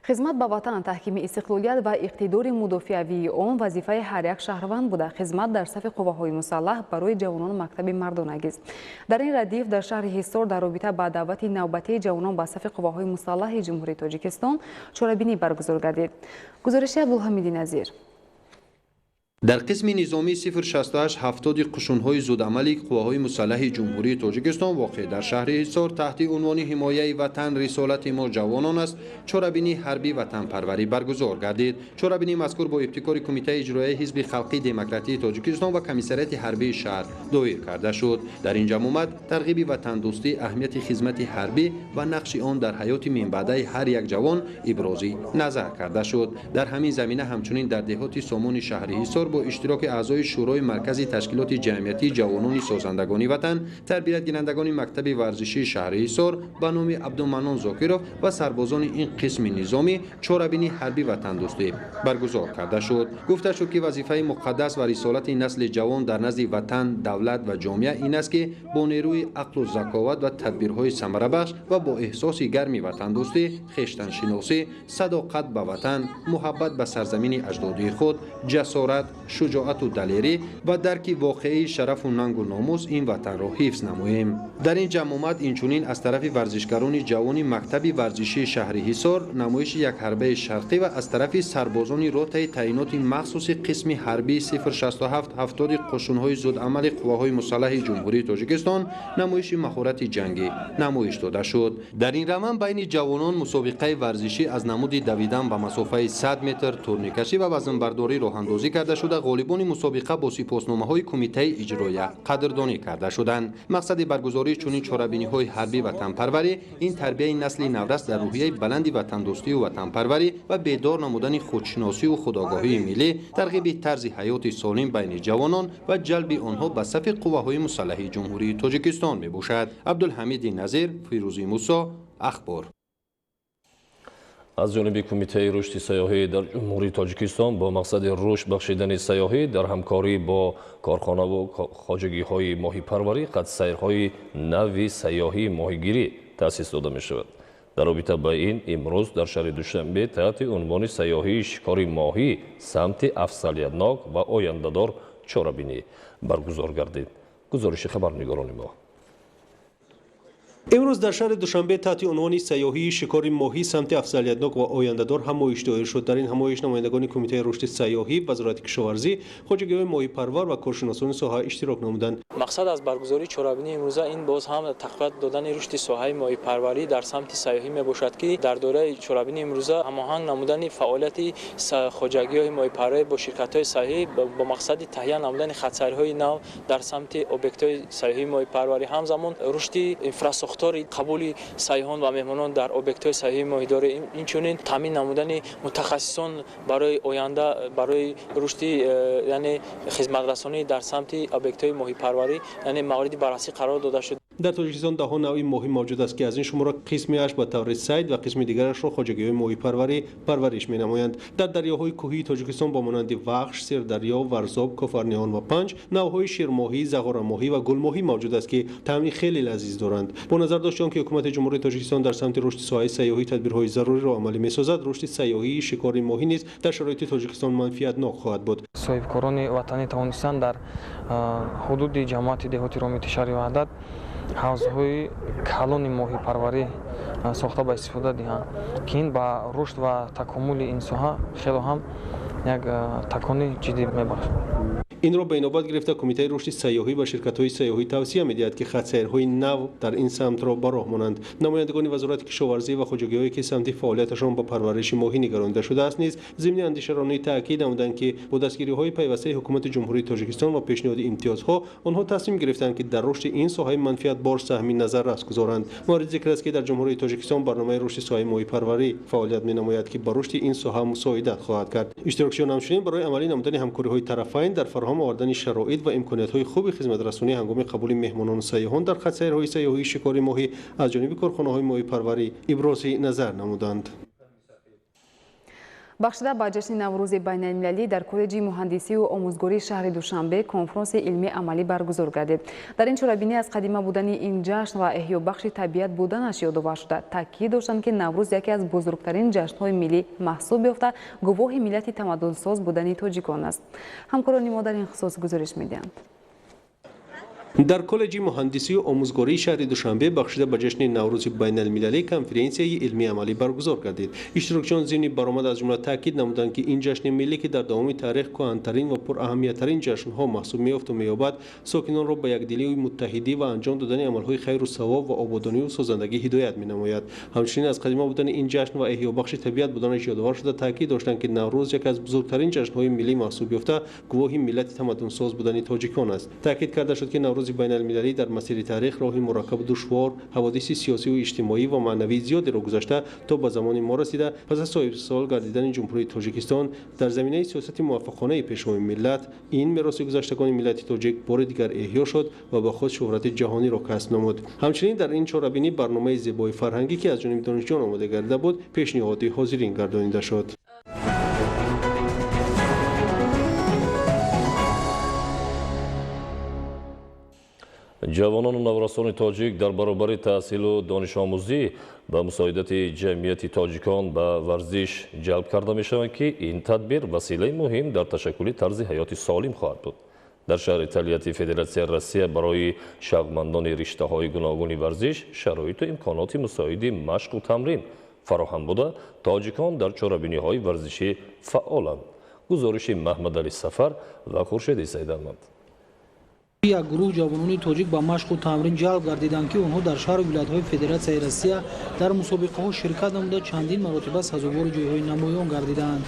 خدمت به وطن تحکیم استقلالیت و اقتدار مدافعوی آن وظیفه هر یک شهروند بوده. خدمت در صف قواهای مسلح برای جوانان مکتب مردانگی است. در این ردیف در شهر حصار در رابطه با دعوت نوبتی جوانان به صف قواهای مسلح جمهوری تاجیکستان چاره‌بینی برگزار گردید. گزارش عبدالحمید نظیر. در قسم نظامی 068 70 قشون‌های زودعملی قواهای مسلح جمهوری تاجیکستان واقع در شهر حصار تحت عنوان حمایه وطن رسالت ما جوانان است چاره‌بینی حربی وطن پروری برگزار گردید. چاره‌بینی مذکور با ابتکار کمیته اجرایی حزب خلقی دموکراتی تاجیکستان و کمیسریت حربی شهر دایر کرده شد. در این جمع آمد ترغیب وطن دوستی، اهمیت خدمت حربی و نقش آن در حیات من بعده هر یک جوان ابراز نظر کرده شد. در همین زمینه همچنین در دهات سامان شهر حصار با اشتراک اعضای شورای مرکزی تشکیلات جمعیتی جوانان سازندگان وطن، تربیت گیرندگان مکتب ورزشی شهر حصار به نام عبدالمنان زاکیروف و سربازان این قسم نظامی چاره‌بینی حربی وطن دوستی برگزار کرده شد. گفته شد که وظیفه مقدس و رسالت نسل جوان در نزد وطن، دولت و جامعه این است که با نیروی عقل و ذکاوت و تدبیرهای ثمره بخش و با احساس گرمی وطن دوستی، خویشتن شناسی، صداقت به وطن، محبت به سرزمین اجدادی خود، جسارت، شجاعت و دلیری و درک واقعی شرف و ننگ و ناموس این وطن را حفظ نماییم. در این جمع آمد اینچنین از طرف ورزشکاران جوان مکتب ورزشی شهر حصار نمایش یک حربه شرقی و از طرف سربازان رتبه تعیینات مخصوص قسم حربی 067 70 قشون‌های زودعمل قواهای مسلح جمهوری تاجیکستان نمایش مهارت جنگی نمایش داده شد. در این روند بین جوانان مسابقه ورزشی از نمود دویدن به مسافت 100 متر، تورنیکشی و وزنبرداری راه اندازی کرده شده. غالبان مسابقه با سپاسنامه‌های کمیته اجرایی قدردانی کرده شدند. مقصد برگزاری چنین چاره‌بینی‌های حربی وطن پروری این تربیت نسل نورست در روحیه بلند وطن دوستی و وطن پروری و بیدار نمودن خودشناسی و خودآگاهی ملی، ترغیب طرز حیات سالم بین جوانان و جلب آنها به صف قواهای مسلح جمهوری تاجیکستان میباشد. عبدالحمید نظیر، فیروزی موسی، اخبار. از جانب کمیته رشد سیاحی در جمهوری تاجیکستان با مقصد رشد بخشیدن سیاحی در همکاری با کارخانه و خواجگی‌های ماهی پروری قد سیرهای نوی سیاحی ماهیگیری تأسیس داده می شود. در رابطه با این امروز در شهر دوشنبه تحت عنوان سیاحی شکار ماهی سمت افضلیتناک و آینده‌دار چاره‌بینی برگزار گردید. گزارش خبرنگاران ما. امروز در شهر دوشنبه تحت عنوان سیاحی شکار ماهی سمت افضلیتناک و آینده‌دار همایش دایر شد. در این همایش نمایندگان کمیته رشد سیاحی، وزارت کشاورزی، خواجگی‌های ماهی پرور و کارشناسان ساحه اشتراک نمودند. مقصد از برگزاری چاره‌بینی امروزه این باز هم تقویت دادن رشد ساحه ماهی پروری در سمت سیاحی میباشد که در دوره چاره‌بینی امروزه هماهنگ نمودن فعالیت خواجگی‌های ماهی پروری با شرکت‌های سیاحی با مقصد تهیه نمودن خط‌سیرهای نو در سمت objekt‌های سیاحی ماهی پروری، همزمان رشد انفراستراکچور قبول سیاحان و مهمانان در objekt‌های سیاحی ماهیداری، اینچنین تامین نمودن متخصصان برای آینده برای رشد یعنی خدمت رسانی در سمت objekt‌های ماهی پروری یعنی موارد بررسی قرار داده شد. در تاجیکستان ده ها نوع ماهی موجود است که از این شمار قسمیش به طور صید و قسم دیگرش را خواجگی‌های ماهی پروری پرورش می‌نمایند. در دریاهای کوهی تاجیکستان با مانند وخش، سردریا، ورزاب، کافرنیان و پنج نوع‌های شیرماهی، زغارماهی و گلماهی موجود است که طعمی خیلی لذیذ دارند. با نظر داشت که حکومت جمهوری تاجیکستان در سمت رشد ساحه سیاحی تدبیرهای ضروری را عملی می‌سازد، رشد سیاحی شکار ماهی نیز در شرایط تاجیکستان منفعتناک خواهد بود. صاحبکاران وطنی توانستند در حدود جماعت دهاتی رامیت شهر وحدت حوضهای کلان ماهی پروری ساخته به استفاده دهند که این با رشد و تکامل این ساحه خیلی هم یک تکانی جدی میبخشد. این را به اینابت گرفته کمیته رشد سیاحی و شرکت‌های سیاحی توصیه می‌دهد که خط‌سیرهای نو در این سمت را به راه مانند. نمایندگان وزارت کشاورزی و خودروسازی که سمت فعالیتشان با پرورش ماهی نگرانیده شده است نیز ضمن اندیشه‌رانی تاکید نمودند که با دستگیری‌های پیوسته حکومت جمهوری تاجیکستان و پیشنهاد امتیازها آنها تصمیم گرفتند که در رشد این ساحه منفعت بار سهمی نظر رس گذارند. مورد ذکر است که در جمهوری تاجیکستان برنامه رشد ساحه ماهی پروری فعالیت می‌نماید که با رشد این ساحه مساعدت خواهد کرد. اشتراکچیان همچنین برای عملی نمودن همکاری‌های طرفین در فراهم آوردن شرایط و امکانات‌های خوب خدمت رسانی هنگام قبول مهمانان و سیاحان در خط‌سیرهای سیاحی شکار ماهی از جانب کارخانه‌های ماهی پروری ابراز نظر نمودند. بخشیده به جشن نوروز بین المللی در کالج مهندسی و آموزگاری شهر دوشنبه کنفرانس علمی عملی برگزار گردید. در این چرابینی از قدیمی بودن این جشن و احیا بخش طبیعت بودنش یادآور شده. تاکید داشتند که نوروز یکی از بزرگترین جشن‌های ملی محسوب یافته گواه ملت تمدن‌ساز بودن تاجیکان است. همکاران ما در این خصوص گزارش می‌دهند. در کالج مهندسی و آموزگاری شهر دوشنبه بخشیده به جشن نوروز بین المللی کنفرانسیه علمی عملی برگزار گردید. اشتراکچیان ضمن برآمد از جمله تاکید نمودند که این جشن ملی که در دوام تاریخ کهن‌ترین و پراهمیت‌ترین جشن‌ها محسوب می‌یافت و می‌یابد ساکنان را به یکدلی و متحدی و انجام دادن عمل‌های خیر و ثواب و آبادانی و سازندگی هدایت می‌نماید. همچنین از قدیمی بودن این جشن و احیا بخش طبیعت بودنش یادآور شده تاکید داشتند که نوروز یک از بزرگترین جشن‌های ملی محسوب یافته گواه ملت تمدن‌ساز بودن تاجیکان است. تاکید کرده شد که نوروز بین المللی در مسیر تاریخ راهی مرکب دشوار، حوادث سیاسی و اجتماعی و معنوی زیادی را گذشته تا به زمان ما رسیده. پس از صاحب سال گردیدن جمهوری تاجیکستان در زمینه سیاست موفقانه پیشروی ملت، این میراث گذشتگان ملت تاجیک بار دیگر احیا شد و به خود شهرت جهانی را کسب نمود. همچنین در این چهاربینی برنامه زیبای فرهنگی که از جانب دانشجویان آماده گردیده بود پیشنهاد حاضرین گردانیده شد. جوانان و نورسان تاجیک در برابر تحصیل و دانش آموزی به مساعدت جمعیت تاجیکان به ورزش جلب کرده می شوند که این تدبیر وسیله مهم در تشکل طرز حیات سالم خواهد بود. در شهر تالیت فدراسیون روسیه برای شغلمندان رشته های گوناگون ورزش شرایط و امکانات مساعد مشق و تمرین فراهم بوده تاجیکان در چهاربینی های ورزشی فعالند. گزارش محمد علی سفر و خورشید سیداحمد. یک گروه جوانان تاجیک با مشق و تمرین جلب گردیدند که آنها در شهر و ولایت‌های فدراسیون روسیه در مسابقه‌ها شرکت نموده چندین مرتبه سزاوار جای‌های نمایان گردیدند.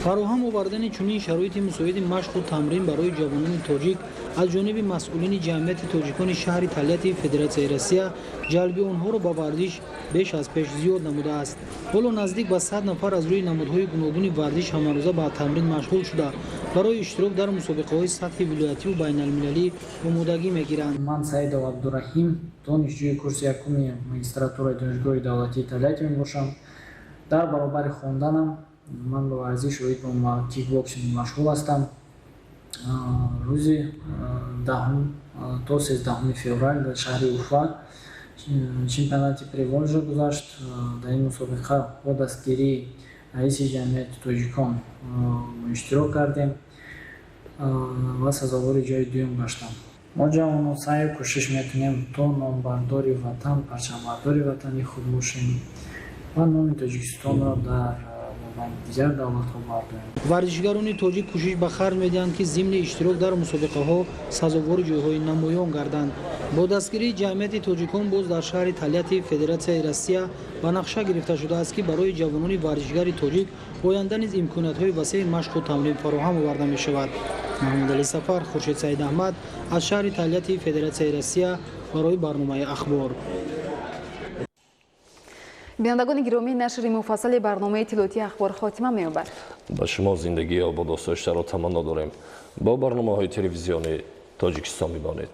فراهم آوردن چنین شرایط مساعد مشق و تمرین برای جوانان تاجیک از جانب مسئولین جمعیت تاجیکان شهر تالیت فدراسیون روسیه جلب آنها را به ورزش بیش از پیش زیاد نموده است. حالا نزدیک به 100 نفر از روی نمودهای گوناگون ورزش همروزه به تمرین مشغول شده برای اشتراک در مسابقه‌های سطح ولایتی و بین المللی آمادگی می‌گیرند. من سعید عبدالرحیم دانشجوی کورس یکم магистратураи دانشگاه دولتی تالیت میباشم. در برابر خواندنم من به ورزش ریتم و کیک باکسینگ مشغول هستم. روز 10 تا 13 فوریه در شهر اورفا چمپیونات приволжья گذشت. در این مسابقه با دستگیری رئیس جمعیت تاجیکان اشتراک کردیم و سزاوار جای دوم گشتم. ما جوانان سعی و کوشش میکنیم تا نامبرداری وطن، پرچمبرداری وطنی خود باشیم و نام تاجیکستان را در دیگر دولت‌ها برداریم. ورزشگران تاجیک کوشش به خرج می‌دهند که ضمن اشتراک در مسابقه‌ها سزاوار جای‌های نمایان گردند. با دستگیری جمعیت تاجیکان باز در شهر تالیت فدراسیون روسیه به نقشه گرفته شده است که برای جوانان ورزشگر تاجیک آینده نیز امکانات‌های وسیع مشق و تمرین فراهم آورده می‌شود. محمد علی سفر، خورشید سیداحمد از شهر تالیت فدراسیون روسیه برای برنامه اخبار. بینندگان گرامی، نشر مفصل برنامه اطلاعاتی اخبار خاتمه می‌یابد. به شما زندگی آباد و آسایش را تمنا داریم. با برنامه‌های تلویزیونی تاجیکستان می‌بانید.